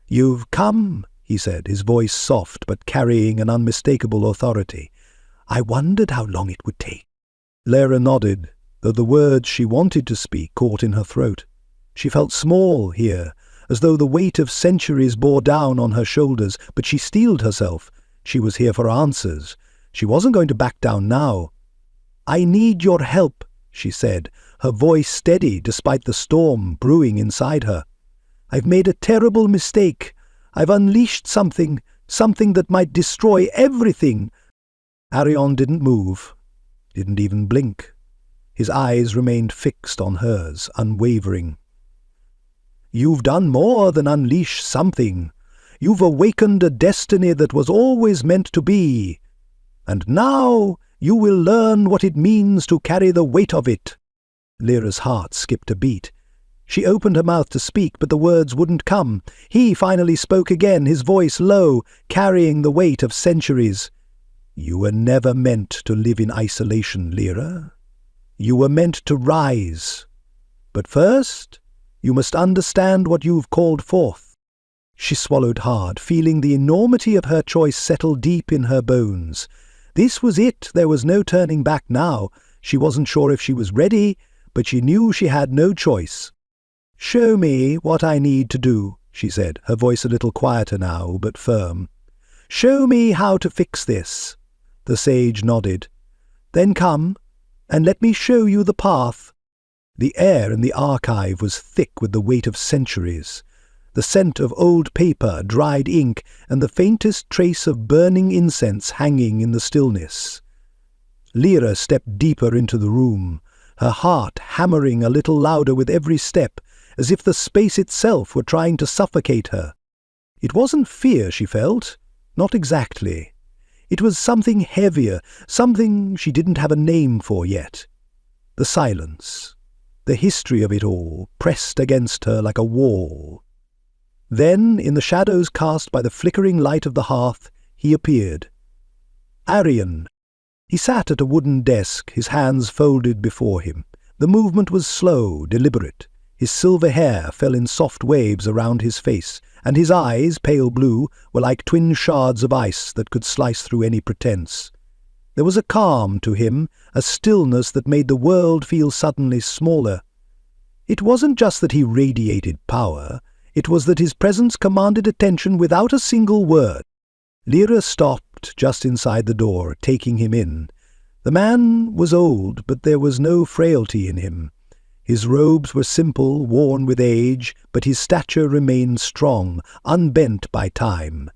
"You've come," he said, his voice soft but carrying an unmistakable authority. "I wondered how long it would take." Lyra nodded, though the words she wanted to speak caught in her throat. She felt small here, as though the weight of centuries bore down on her shoulders, but she steeled herself. She was here for answers. She wasn't going to back down now. "I need your help," she said, her voice steady despite the storm brewing inside her. "I've made a terrible mistake. I've unleashed something that might destroy everything." Arion didn't move. didn't even blink. His eyes remained fixed on hers, unwavering. "You've done more than unleash something. You've awakened a destiny that was always meant to be. And now you will learn what it means to carry the weight of it." Lyra's heart skipped a beat. She opened her mouth to speak, but the words wouldn't come. He finally spoke again, his voice low, carrying the weight of centuries. "You were never meant to live in isolation, Lyra. You were meant to rise. But first, you must understand what you've called forth." She swallowed hard, feeling the enormity of her choice settle deep in her bones. This was it. There was no turning back now. She wasn't sure if she was ready, but she knew she had no choice. "Show me what I need to do," she said, her voice a little quieter now, but firm. "Show me how to fix this." The sage nodded. "Then come, and let me show you the path." The air in the archive was thick with the weight of centuries, the scent of old paper, dried ink, and the faintest trace of burning incense hanging in the stillness. Lyra stepped deeper into the room, her heart hammering a little louder with every step, as if the space itself were trying to suffocate her. It wasn't fear she felt, not exactly. It was something heavier, something she didn't have a name for yet. The silence, the history of it all, pressed against her like a wall. Then, in the shadows cast by the flickering light of the hearth, he appeared. Arian. He sat at a wooden desk, his hands folded before him. The movement was slow, deliberate. His silver hair fell in soft waves around his face, and his eyes, pale blue, were like twin shards of ice that could slice through any pretense. There was a calm to him, a stillness that made the world feel suddenly smaller. It wasn't just that he radiated power, it was that his presence commanded attention without a single word. Lyra stopped just inside the door, taking him in. The man was old, but there was no frailty in him. His robes were simple, worn with age, but his stature remained strong, unbent by time.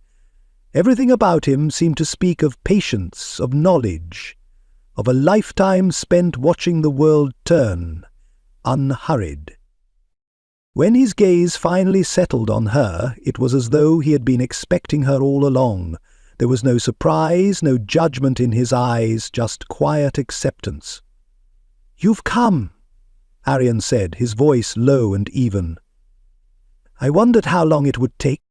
Everything about him seemed to speak of patience, of knowledge, of a lifetime spent watching the world turn, unhurried. When his gaze finally settled on her, it was as though he had been expecting her all along. There was no surprise, no judgment in his eyes, just quiet acceptance. "You've come," Arian said, his voice low and even. "I wondered how long it would take."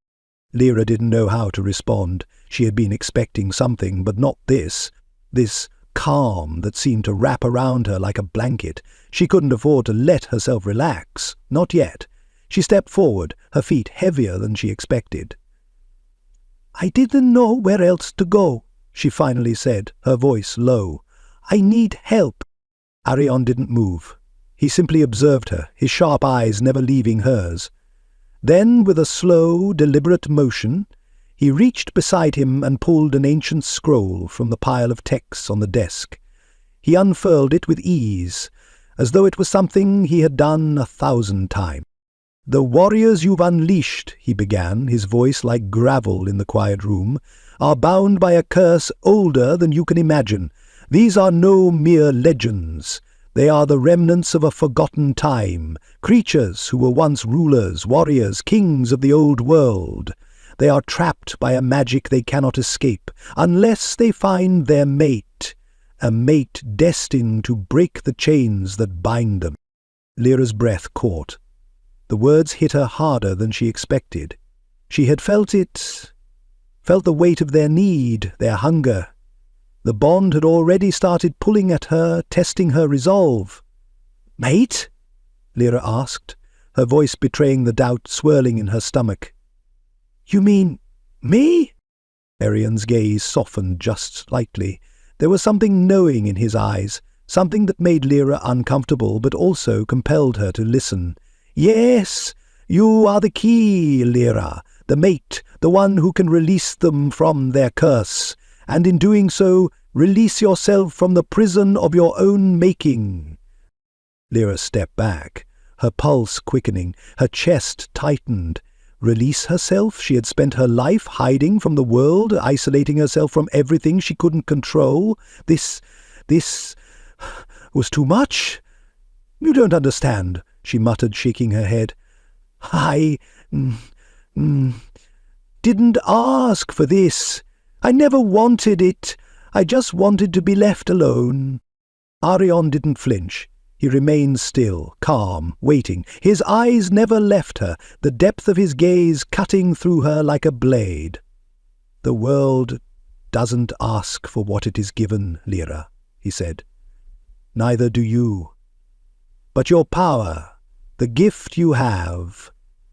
Lyra didn't know how to respond. She had been expecting something, but not this. This calm that seemed to wrap around her like a blanket. She couldn't afford to let herself relax. Not yet. She stepped forward, her feet heavier than she expected. "I didn't know where else to go," she finally said, her voice low. "I need help." Arian didn't move. He simply observed her, his sharp eyes never leaving hers. Then, with a slow, deliberate motion, he reached beside him and pulled an ancient scroll from the pile of texts on the desk. He unfurled it with ease, as though it was something he had done 1,000 times. "The warriors you've unleashed," he began, his voice like gravel in the quiet room, "are bound by a curse older than you can imagine. These are no mere legends. They are the remnants of a forgotten time, creatures who were once rulers, warriors, kings of the old world. They are trapped by a magic they cannot escape, unless they find their mate, a mate destined to break the chains that bind them." Lyra's breath caught. The words hit her harder than she expected. She had felt the weight of their need, their hunger. The bond had already started pulling at her, testing her resolve. "Mate?" Lyra asked, her voice betraying the doubt swirling in her stomach. "You mean me?" Arian's gaze softened just slightly. There was something knowing in his eyes, something that made Lyra uncomfortable but also compelled her to listen. "Yes, you are the key, Lyra, the mate, the one who can release them from their curse, and in doing so, release yourself from the prison of your own making." Lyra stepped back, her pulse quickening, her chest tightened. Release herself? She had spent her life hiding from the world, isolating herself from everything she couldn't control. This was too much. You don't understand, she muttered, shaking her head. I didn't ask for this. I never wanted it. I just wanted to be left alone. Arion didn't flinch. He remained still, calm, waiting. His eyes never left her, the depth of his gaze cutting through her like a blade. The world doesn't ask for what it is given, Lyra, he said. Neither do you. But your power, the gift you have,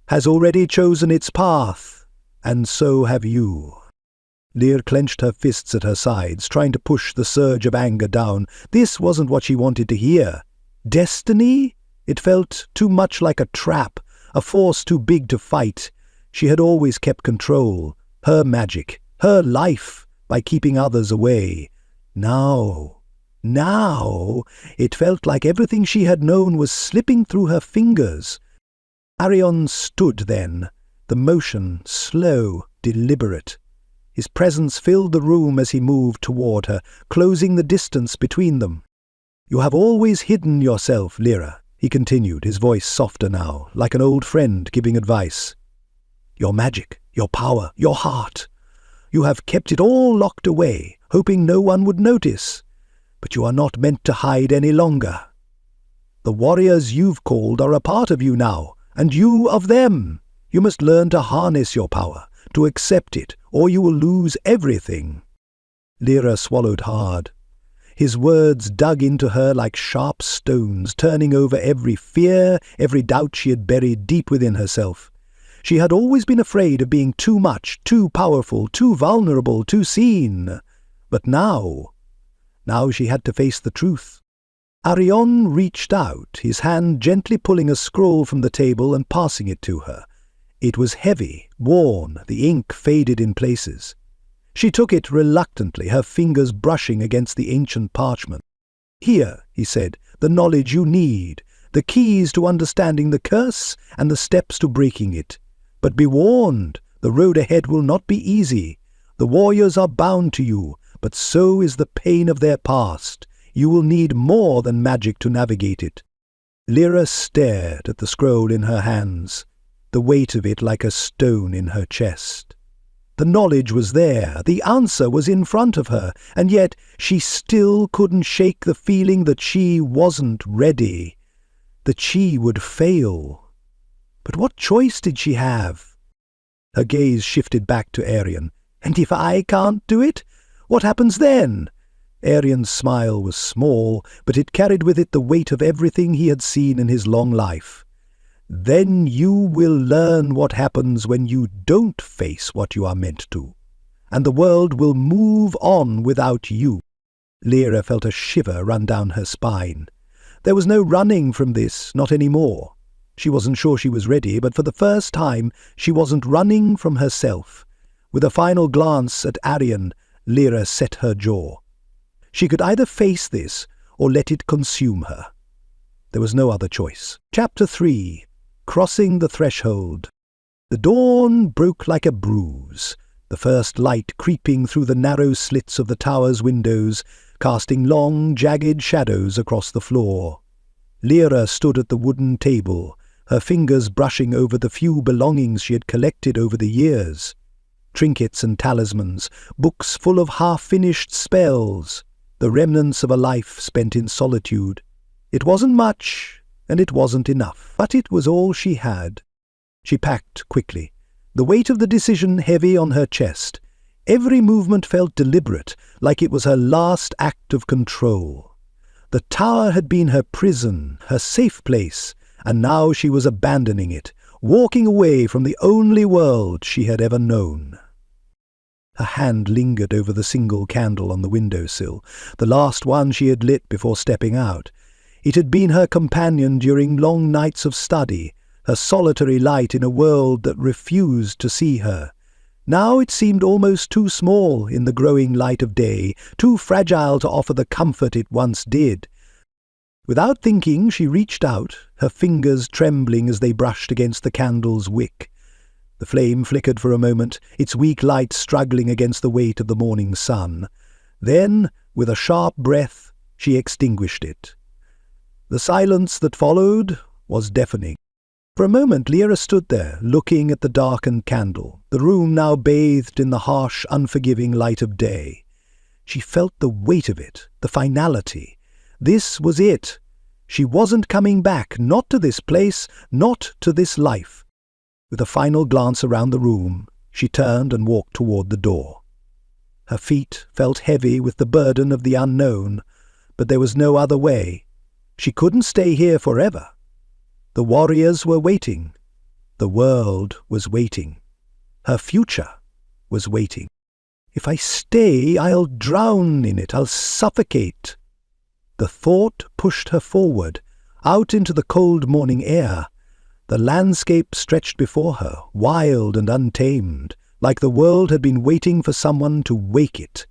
has already chosen its path, and so have you. Lyra clenched her fists at her sides, trying to push the surge of anger down. This wasn't what she wanted to hear. Destiny? It felt too much like a trap, a force too big to fight. She had always kept control, her magic, her life, by keeping others away. Now, it felt like everything she had known was slipping through her fingers. Arion stood then, the motion slow, deliberate. His presence filled the room as he moved toward her, closing the distance between them. You have always hidden yourself, Lyra, he continued, his voice softer now, like an old friend giving advice. Your magic, your power, your heart. You have kept it all locked away, hoping no one would notice. But you are not meant to hide any longer. The warriors you've called are a part of you now, and you of them. You must learn to harness your power, to accept it, or you will lose everything. Lyra swallowed hard. His words dug into her like sharp stones, turning over every fear, every doubt she had buried deep within herself. She had always been afraid of being too much, too powerful, too vulnerable, too seen. But now she had to face the truth. Arion reached out, his hand gently pulling a scroll from the table and passing it to her. It was heavy, worn, the ink faded in places. She took it reluctantly, her fingers brushing against the ancient parchment. Here, he said, the knowledge you need, the keys to understanding the curse and the steps to breaking it. But be warned, the road ahead will not be easy. The warriors are bound to you, but so is the pain of their past. You will need more than magic to navigate it. Lyra stared at the scroll in her hands, the weight of it like a stone in her chest. The knowledge was there, the answer was in front of her, and yet she still couldn't shake the feeling that she wasn't ready, that she would fail. But what choice did she have? Her gaze shifted back to Arion. And if I can't do it, what happens then? Arion's smile was small, but it carried with it the weight of everything he had seen in his long life. Then you will learn what happens when you don't face what you are meant to, and the world will move on without you. Lyra felt a shiver run down her spine. There was no running from this, not any more. She wasn't sure she was ready, but for the first time she wasn't running from herself. With a final glance at Arion, Lyra set her jaw. She could either face this or let it consume her. There was no other choice. Chapter 3. Crossing the Threshold. The dawn broke like a bruise, the first light creeping through the narrow slits of the tower's windows, casting long, jagged shadows across the floor. Lyra stood at the wooden table, her fingers brushing over the few belongings she had collected over the years. Trinkets and talismans, books full of half-finished spells, the remnants of a life spent in solitude. It wasn't much, and it wasn't enough, but it was all she had. She packed quickly, the weight of the decision heavy on her chest. Every movement felt deliberate, like it was her last act of control. The tower had been her prison, her safe place, and now she was abandoning it, walking away from the only world she had ever known. Her hand lingered over the single candle on the windowsill, the last one she had lit before stepping out. It had been her companion during long nights of study, her solitary light in a world that refused to see her. Now it seemed almost too small in the growing light of day, too fragile to offer the comfort it once did. Without thinking, she reached out, her fingers trembling as they brushed against the candle's wick. The flame flickered for a moment, its weak light struggling against the weight of the morning sun. Then, with a sharp breath, she extinguished it. The silence that followed was deafening. For a moment Lyra stood there, looking at the darkened candle, the room now bathed in the harsh, unforgiving light of day. She felt the weight of it, the finality. This was it. She wasn't coming back, not to this place, not to this life. With a final glance around the room, she turned and walked toward the door. Her feet felt heavy with the burden of the unknown, but there was no other way. She couldn't stay here forever. The warriors were waiting. The world was waiting. Her future was waiting. If I stay, I'll drown in it. I'll suffocate. The thought pushed her forward, out into the cold morning air. The landscape stretched before her, wild and untamed, like the world had been waiting for someone to wake it.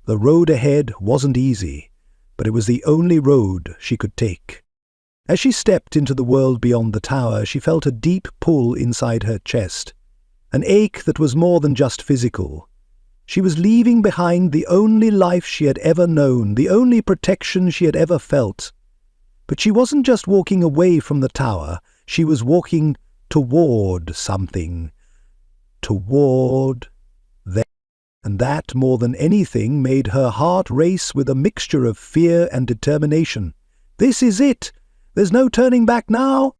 The road ahead wasn't easy, but it was the only road she could take. As she stepped into the world beyond the tower, she felt a deep pull inside her chest, an ache that was more than just physical. She was leaving behind the only life she had ever known, the only protection she had ever felt. But she wasn't just walking away from the tower, she was walking toward something. Toward them. And that, more than anything, made her heart race with a mixture of fear and determination. This is it! There's no turning back now!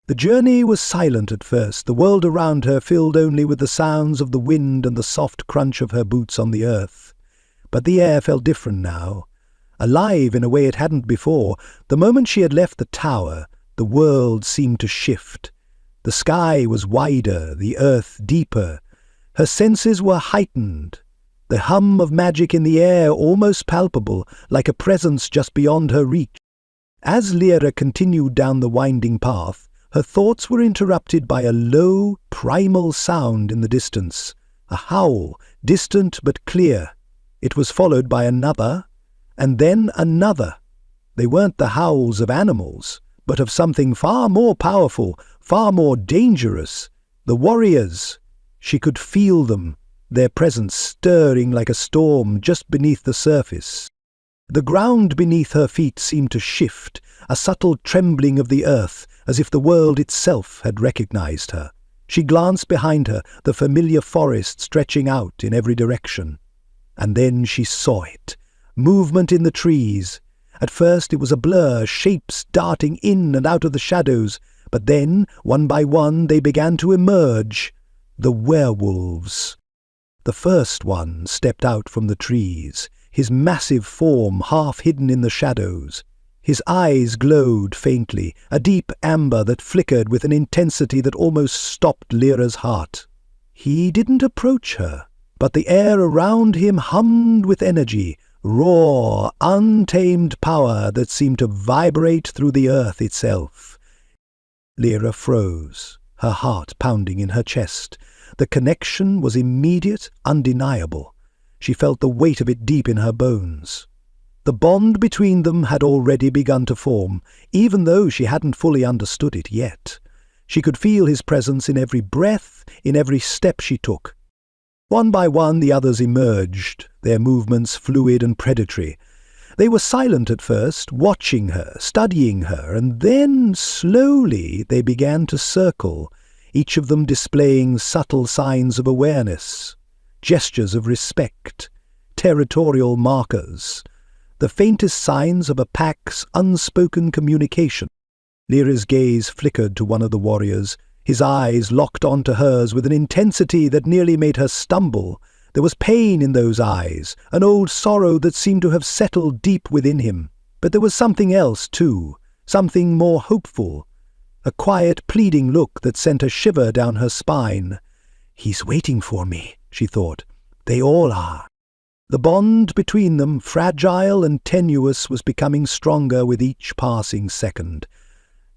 The journey was silent at first, the world around her filled only with the sounds of the wind and the soft crunch of her boots on the earth. But the air felt different now, alive in a way it hadn't before. The moment she had left the tower, the world seemed to shift. The sky was wider, the earth deeper. Her senses were heightened, the hum of magic in the air almost palpable, like a presence just beyond her reach. As Lyra continued down the winding path, her thoughts were interrupted by a low, primal sound in the distance, a howl, distant but clear. It was followed by another, and then another. They weren't the howls of animals, but of something far more powerful, far more dangerous. The warriors. She could feel them, their presence stirring like a storm just beneath the surface. The ground beneath her feet seemed to shift, a subtle trembling of the earth, as if the world itself had recognized her. She glanced behind her, the familiar forest stretching out in every direction. And then she saw it. Movement in the trees. At first it was a blur, shapes darting in and out of the shadows, but then, one by one, they began to emerge. The werewolves. The first one stepped out from the trees, his massive form half hidden in the shadows. His eyes glowed faintly, a deep amber that flickered with an intensity that almost stopped Lyra's heart. He didn't approach her, but the air around him hummed with energy, raw, untamed power that seemed to vibrate through the earth itself. Lyra froze, her heart pounding in her chest. The connection was immediate, undeniable. She felt the weight of it deep in her bones. The bond between them had already begun to form, even though she hadn't fully understood it yet. She could feel his presence in every breath, in every step she took. One by one the others emerged, their movements fluid and predatory. They were silent at first, watching her, studying her, and then, slowly, they began to circle, each of them displaying subtle signs of awareness, gestures of respect, territorial markers, the faintest signs of a pack's unspoken communication. Lyra's gaze flickered to one of the warriors, his eyes locked onto hers with an intensity that nearly made her stumble. There was pain in those eyes, an old sorrow that seemed to have settled deep within him. But there was something else, too, something more hopeful, a quiet, pleading look that sent a shiver down her spine. "He's waiting for me," she thought. "They all are." The bond between them, fragile and tenuous, was becoming stronger with each passing second.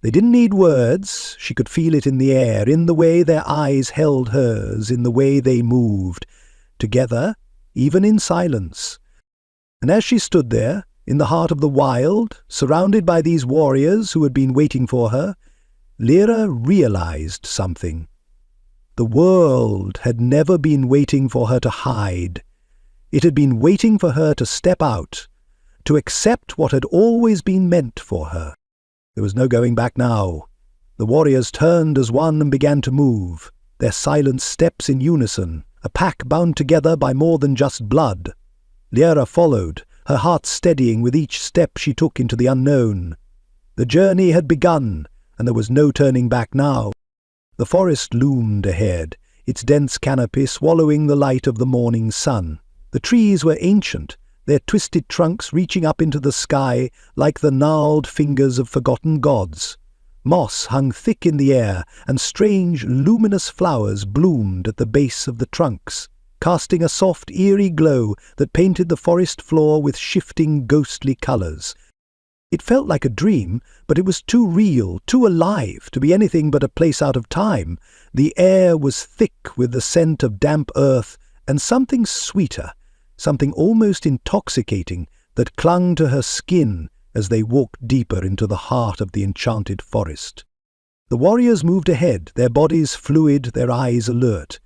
They didn't need words. She could feel it in the air, in the way their eyes held hers, in the way they moved, together, even in silence. And as she stood there, in the heart of the wild, surrounded by these warriors who had been waiting for her, Lyra realized something. The world had never been waiting for her to hide. It had been waiting for her to step out, to accept what had always been meant for her. There was no going back now. The warriors turned as one and began to move, their silent steps in unison, a pack bound together by more than just blood. Lyra followed, her heart steadying with each step she took into the unknown. The journey had begun, and there was no turning back now. The forest loomed ahead, its dense canopy swallowing the light of the morning sun. The trees were ancient, their twisted trunks reaching up into the sky like the gnarled fingers of forgotten gods. Moss hung thick in the air, and strange, luminous flowers bloomed at the base of the trunks, casting a soft, eerie glow that painted the forest floor with shifting, ghostly colours. It felt like a dream, but it was too real, too alive to be anything but a place out of time. The air was thick with the scent of damp earth and something sweeter, something almost intoxicating, that clung to her skin as they walked deeper into the heart of the enchanted forest. The warriors moved ahead, their bodies fluid, their eyes alert.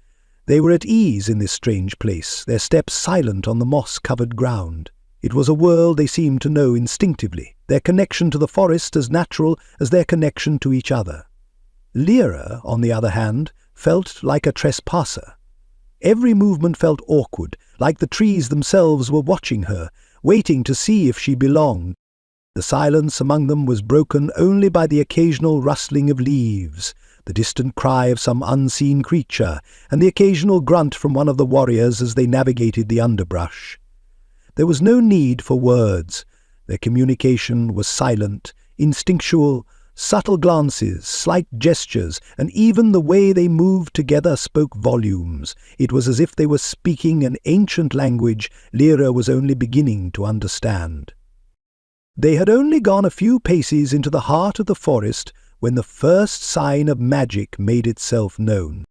They were at ease in this strange place, their steps silent on the moss-covered ground. It was a world they seemed to know instinctively, their connection to the forest as natural as their connection to each other. Lyra, on the other hand, felt like a trespasser. Every movement felt awkward, like the trees themselves were watching her, waiting to see if she belonged. The silence among them was broken only by the occasional rustling of leaves, the distant cry of some unseen creature, and the occasional grunt from one of the warriors as they navigated the underbrush. There was no need for words. Their communication was silent, instinctual. Subtle glances, slight gestures, and even the way they moved together spoke volumes. It was as if they were speaking an ancient language Lyra was only beginning to understand. They had only gone a few paces into the heart of the forest when the first sign of magic made itself known.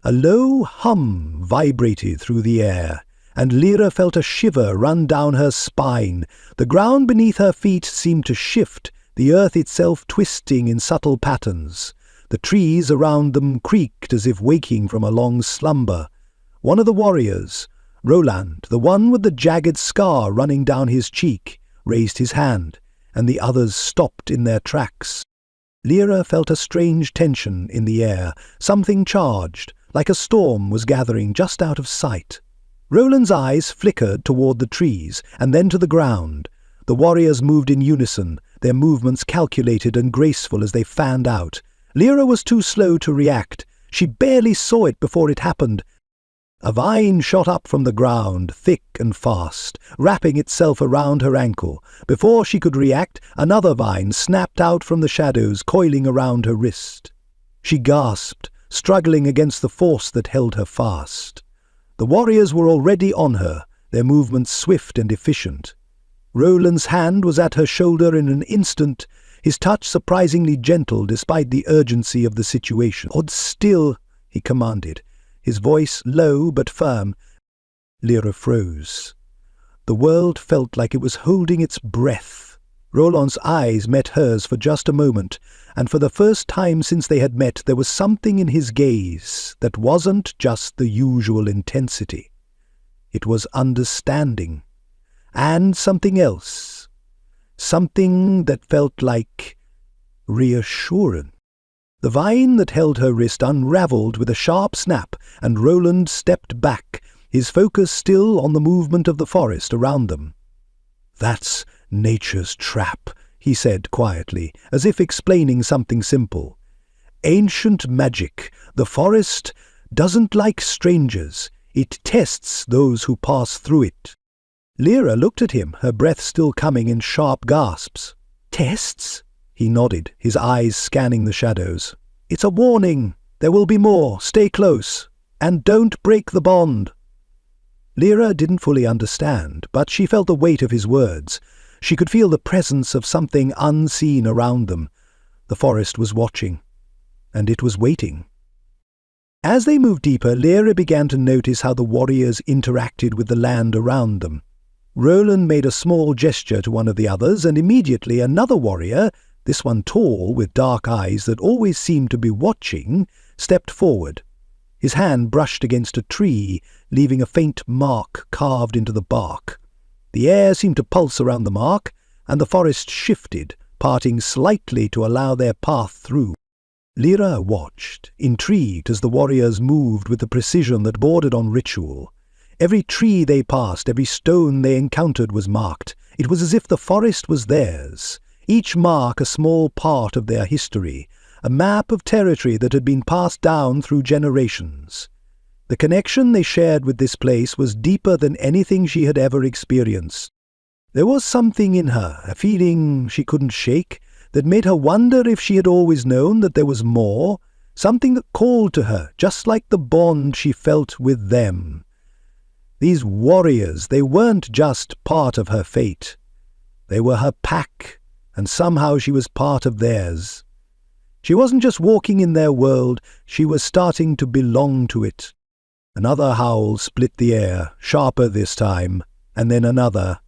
A low hum vibrated through the air, and Lyra felt a shiver run down her spine. The ground beneath her feet seemed to shift, the earth itself twisting in subtle patterns. The trees around them creaked as if waking from a long slumber. One of the warriors, Roland, the one with the jagged scar running down his cheek, raised his hand, and the others stopped in their tracks. Lyra felt a strange tension in the air, something charged, like a storm was gathering just out of sight. Roland's eyes flickered toward the trees, and then to the ground. The warriors moved in unison, their movements calculated and graceful as they fanned out. Lyra was too slow to react. She barely saw it before it happened. A vine shot up from the ground, thick and fast, wrapping itself around her ankle. Before she could react, another vine snapped out from the shadows, coiling around her wrist. She gasped, struggling against the force that held her fast. The warriors were already on her, their movements swift and efficient. Roland's hand was at her shoulder in an instant, his touch surprisingly gentle despite the urgency of the situation. "Hold still," he commanded, his voice low but firm. Lyra froze. The world felt like it was holding its breath. Roland's eyes met hers for just a moment, and for the first time since they had met there was something in his gaze that wasn't just the usual intensity. It was understanding. And something else. Something that felt like reassurance. The vine that held her wrist unravelled with a sharp snap, and Roland stepped back, his focus still on the movement of the forest around them. "That's nature's trap," he said quietly, as if explaining something simple. "Ancient magic. The forest doesn't like strangers. It tests those who pass through it." Lyra looked at him, her breath still coming in sharp gasps. "Tests?" He nodded, his eyes scanning the shadows. "It's a warning. There will be more. Stay close. And don't break the bond." Lyra didn't fully understand, but she felt the weight of his words. She could feel the presence of something unseen around them. The forest was watching, and it was waiting. As they moved deeper, Lyra began to notice how the warriors interacted with the land around them. Roland made a small gesture to one of the others, and immediately another warrior, this one tall with dark eyes that always seemed to be watching, stepped forward. His hand brushed against a tree, leaving a faint mark carved into the bark. The air seemed to pulse around the mark, and the forest shifted, parting slightly to allow their path through. Lyra watched, intrigued, as the warriors moved with the precision that bordered on ritual. Every tree they passed, every stone they encountered was marked. It was as if the forest was theirs, each mark a small part of their history, a map of territory that had been passed down through generations. The connection they shared with this place was deeper than anything she had ever experienced. There was something in her, a feeling she couldn't shake, that made her wonder if she had always known that there was more, something that called to her, just like the bond she felt with them. These warriors, they weren't just part of her fate. They were her pack, and somehow she was part of theirs. She wasn't just walking in their world, she was starting to belong to it. Another howl split the air, sharper this time, and then another.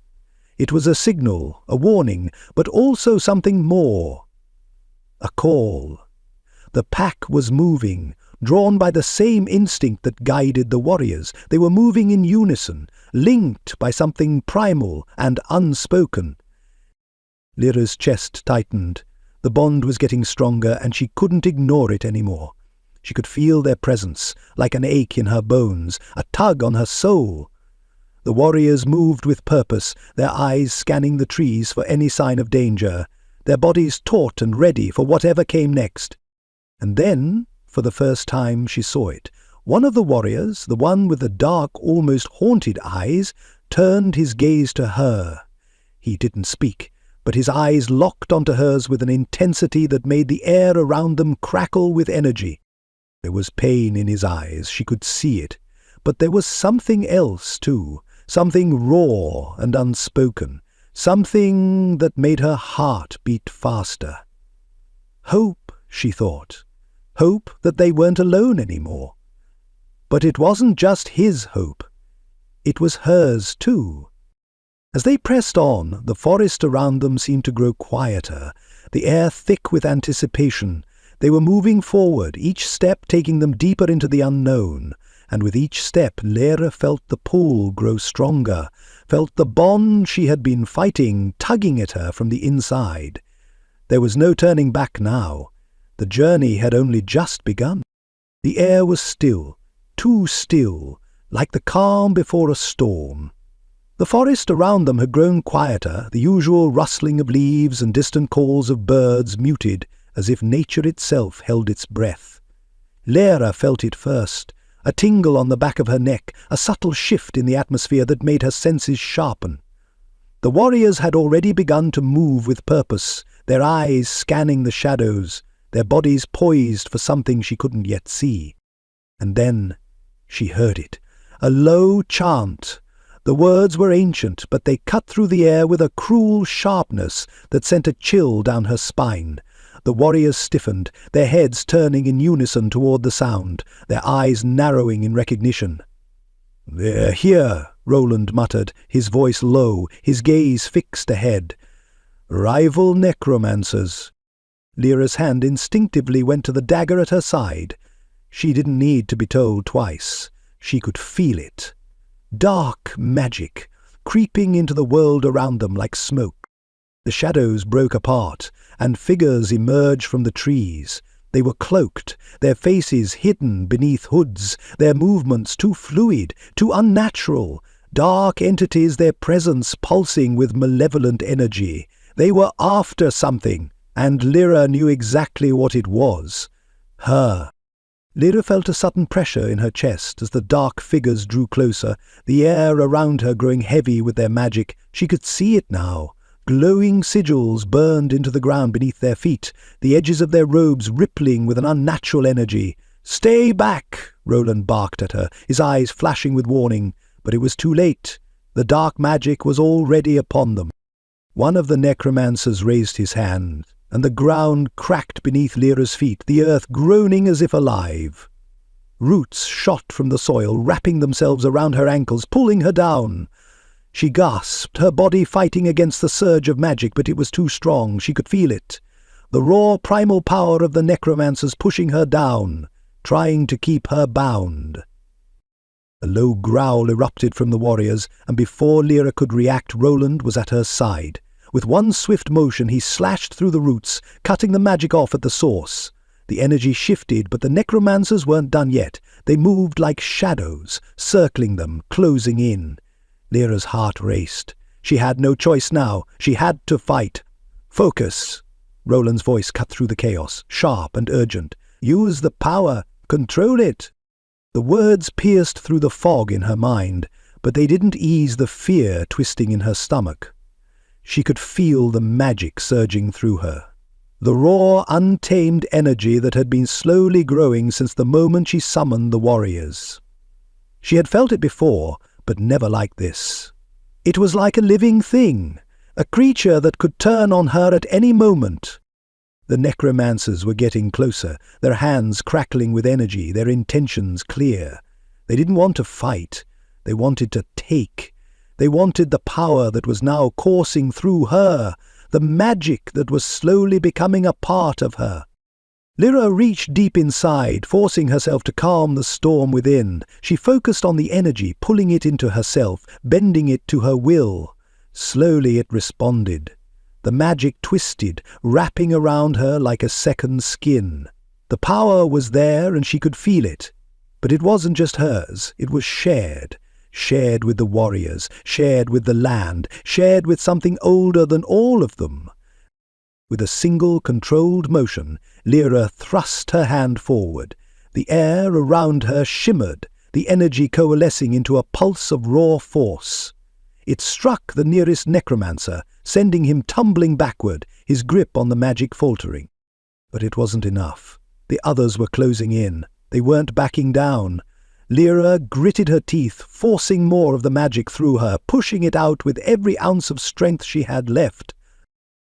It was a signal, a warning, but also something more. A call. The pack was moving, drawn by the same instinct that guided the warriors. They were moving in unison, linked by something primal and unspoken. Lyra's chest tightened. The bond was getting stronger, and she couldn't ignore it anymore. She could feel their presence, like an ache in her bones, a tug on her soul. The warriors moved with purpose, their eyes scanning the trees for any sign of danger, their bodies taut and ready for whatever came next. And then, for the first time, she saw it. One of the warriors, the one with the dark, almost haunted eyes, turned his gaze to her. He didn't speak, but his eyes locked onto hers with an intensity that made the air around them crackle with energy. There was pain in his eyes, she could see it, but there was something else, too, something raw and unspoken, something that made her heart beat faster. Hope, she thought. Hope that they weren't alone anymore. But it wasn't just his hope. It was hers, too. As they pressed on, the forest around them seemed to grow quieter, the air thick with anticipation. They were moving forward, each step taking them deeper into the unknown, and with each step Lyra felt the pull grow stronger, felt the bond she had been fighting tugging at her from the inside. There was no turning back now. The journey had only just begun. The air was still, too still, like the calm before a storm. The forest around them had grown quieter, the usual rustling of leaves and distant calls of birds muted, as if nature itself held its breath. Lyra felt it first, a tingle on the back of her neck, a subtle shift in the atmosphere that made her senses sharpen. The warriors had already begun to move with purpose, their eyes scanning the shadows, their bodies poised for something she couldn't yet see. And then she heard it, a low chant. The words were ancient, but they cut through the air with a cruel sharpness that sent a chill down her spine. The warriors stiffened, their heads turning in unison toward the sound, their eyes narrowing in recognition. "They're here," Roland muttered, his voice low, his gaze fixed ahead. "Rival necromancers." Lyra's hand instinctively went to the dagger at her side. She didn't need to be told twice. She could feel it. Dark magic, creeping into the world around them like smoke. The shadows broke apart, and figures emerged from the trees. They were cloaked, their faces hidden beneath hoods, their movements too fluid, too unnatural. Dark entities, their presence pulsing with malevolent energy. They were after something, and Lyra knew exactly what it was. Her. Lyra felt a sudden pressure in her chest as the dark figures drew closer, the air around her growing heavy with their magic. She could see it now. Glowing sigils burned into the ground beneath their feet, the edges of their robes rippling with an unnatural energy. "Stay back!" Roland barked at her, his eyes flashing with warning. But it was too late. The dark magic was already upon them. One of the necromancers raised his hand, and the ground cracked beneath Lyra's feet, the earth groaning as if alive. Roots shot from the soil, wrapping themselves around her ankles, pulling her down. She gasped, her body fighting against the surge of magic, but it was too strong. She could feel it. The raw primal power of the necromancers pushing her down, trying to keep her bound. A low growl erupted from the warriors, and before Lyra could react, Roland was at her side. With one swift motion, he slashed through the roots, cutting the magic off at the source. The energy shifted, but the necromancers weren't done yet. They moved like shadows, circling them, closing in. Lyra's heart raced. She had no choice now. She had to fight. "Focus!" Roland's voice cut through the chaos, sharp and urgent. "Use the power. Control it." The words pierced through the fog in her mind, but they didn't ease the fear twisting in her stomach. She could feel the magic surging through her. The raw, untamed energy that had been slowly growing since the moment she summoned the warriors. She had felt it before, but never like this. It was like a living thing, a creature that could turn on her at any moment. The necromancers were getting closer, their hands crackling with energy, their intentions clear. They didn't want to fight. They wanted to take. They wanted the power that was now coursing through her, the magic that was slowly becoming a part of her. Lyra reached deep inside, forcing herself to calm the storm within. She focused on the energy, pulling it into herself, bending it to her will. Slowly it responded. The magic twisted, wrapping around her like a second skin. The power was there and she could feel it. But it wasn't just hers, it was shared. Shared with the warriors, shared with the land, shared with something older than all of them. With a single controlled motion, Lyra thrust her hand forward. The air around her shimmered, the energy coalescing into a pulse of raw force. It struck the nearest necromancer, sending him tumbling backward, his grip on the magic faltering. But it wasn't enough. The others were closing in. They weren't backing down. Lyra gritted her teeth, forcing more of the magic through her, pushing it out with every ounce of strength she had left.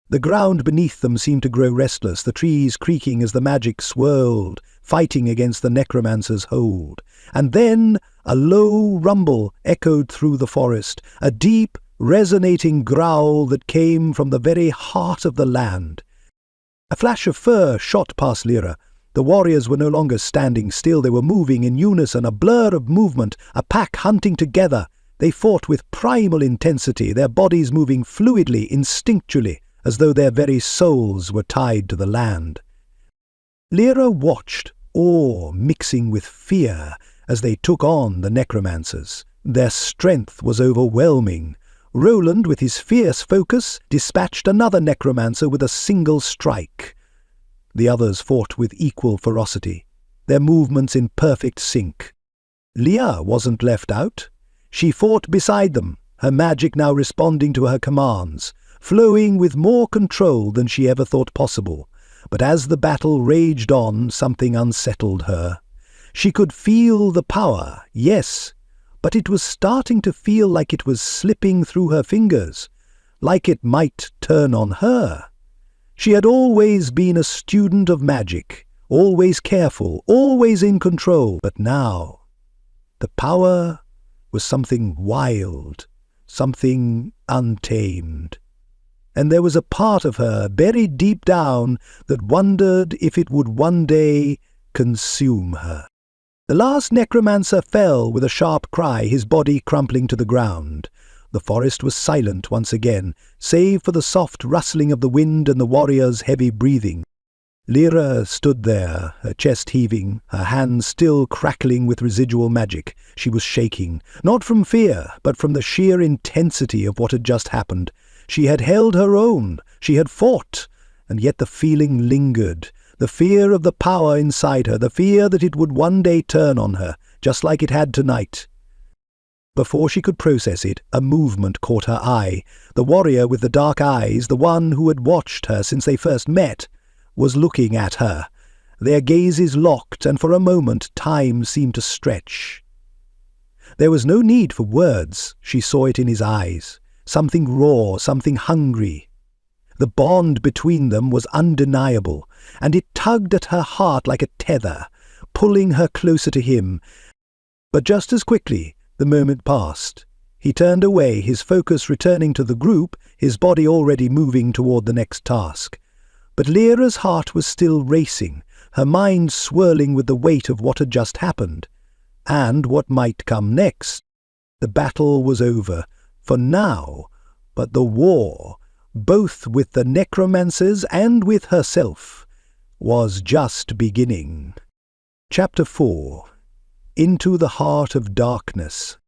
The ground beneath them seemed to grow restless, the trees creaking as the magic swirled, fighting against the necromancer's hold. And then a low rumble echoed through the forest, a deep, resonating growl that came from the very heart of the land. A flash of fur shot past Lyra. The warriors were no longer standing still, they were moving in unison, a blur of movement, a pack hunting together. They fought with primal intensity, their bodies moving fluidly, instinctually, as though their very souls were tied to the land. Lyra watched, awe mixing with fear, as they took on the necromancers. Their strength was overwhelming. Roland, with his fierce focus, dispatched another necromancer with a single strike. The others fought with equal ferocity, their movements in perfect sync. Lyra wasn't left out. She fought beside them, her magic now responding to her commands, flowing with more control than she ever thought possible. But as the battle raged on, something unsettled her. She could feel the power, yes, but it was starting to feel like it was slipping through her fingers, like it might turn on her. She had always been a student of magic, always careful, always in control, but now the power was something wild, something untamed. And there was a part of her, buried deep down, that wondered if it would one day consume her. The last necromancer fell with a sharp cry, his body crumpling to the ground. The forest was silent once again, save for the soft rustling of the wind and the warrior's heavy breathing. Lyra stood there, her chest heaving, her hands still crackling with residual magic. She was shaking, not from fear, but from the sheer intensity of what had just happened. She had held her own, she had fought, and yet the feeling lingered. The fear of the power inside her, the fear that it would one day turn on her, just like it had tonight. Before she could process it, a movement caught her eye. The warrior with the dark eyes, the one who had watched her since they first met, was looking at her. Their gazes locked, and for a moment time seemed to stretch. There was no need for words. She saw it in his eyes. Something raw, something hungry. The bond between them was undeniable, and it tugged at her heart like a tether, pulling her closer to him. But just as quickly, the moment passed. He turned away, his focus returning to the group, his body already moving toward the next task. But Lyra's heart was still racing, her mind swirling with the weight of what had just happened. and what might come next. The battle was over, for now, but the war, both with the necromancers and with herself, was just beginning. Chapter 4. Into the Heart of Darkness.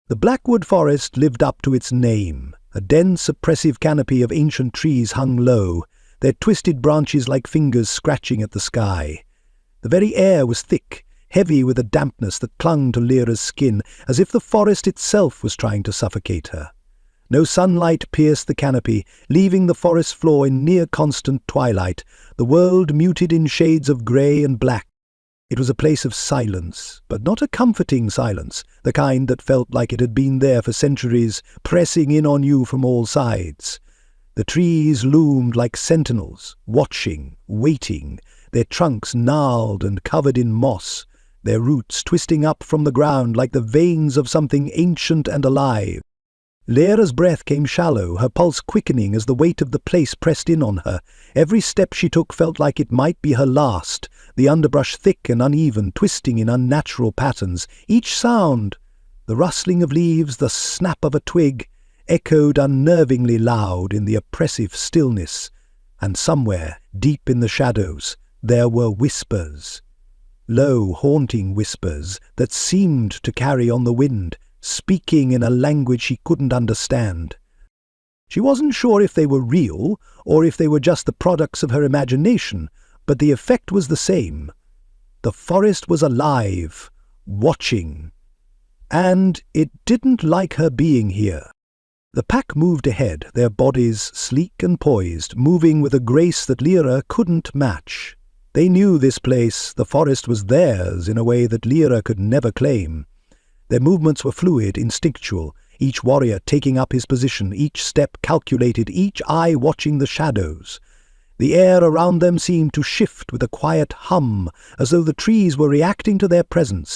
The Blackwood Forest lived up to its name. A dense, oppressive canopy of ancient trees hung low, their twisted branches like fingers scratching at the sky. The very air was thick, heavy with a dampness that clung to Lyra's skin, as if the forest itself was trying to suffocate her. No sunlight pierced the canopy, leaving the forest floor in near-constant twilight, the world muted in shades of grey and black. It was a place of silence, but not a comforting silence, the kind that felt like it had been there for centuries, pressing in on you from all sides. The trees loomed like sentinels, watching, waiting, their trunks gnarled and covered in moss, their roots twisting up from the ground like the veins of something ancient and alive. Lyra's breath came shallow, her pulse quickening as the weight of the place pressed in on her. Every step she took felt like it might be her last, the underbrush thick and uneven, twisting in unnatural patterns. Each sound, the rustling of leaves, the snap of a twig, echoed unnervingly loud in the oppressive stillness. And somewhere, deep in the shadows, there were whispers. Low, haunting whispers that seemed to carry on the wind, speaking in a language she couldn't understand. She wasn't sure if they were real or if they were just the products of her imagination, but the effect was the same. The forest was alive, watching, and it didn't like her being here. The pack moved ahead, their bodies sleek and poised, moving with a grace that Lyra couldn't match. They knew this place, the forest, was theirs in a way that Lyra could never claim. Their movements were fluid, instinctual, each warrior taking up his position, each step calculated, each eye watching the shadows. The air around them seemed to shift with a quiet hum, as though the trees were reacting to their presence.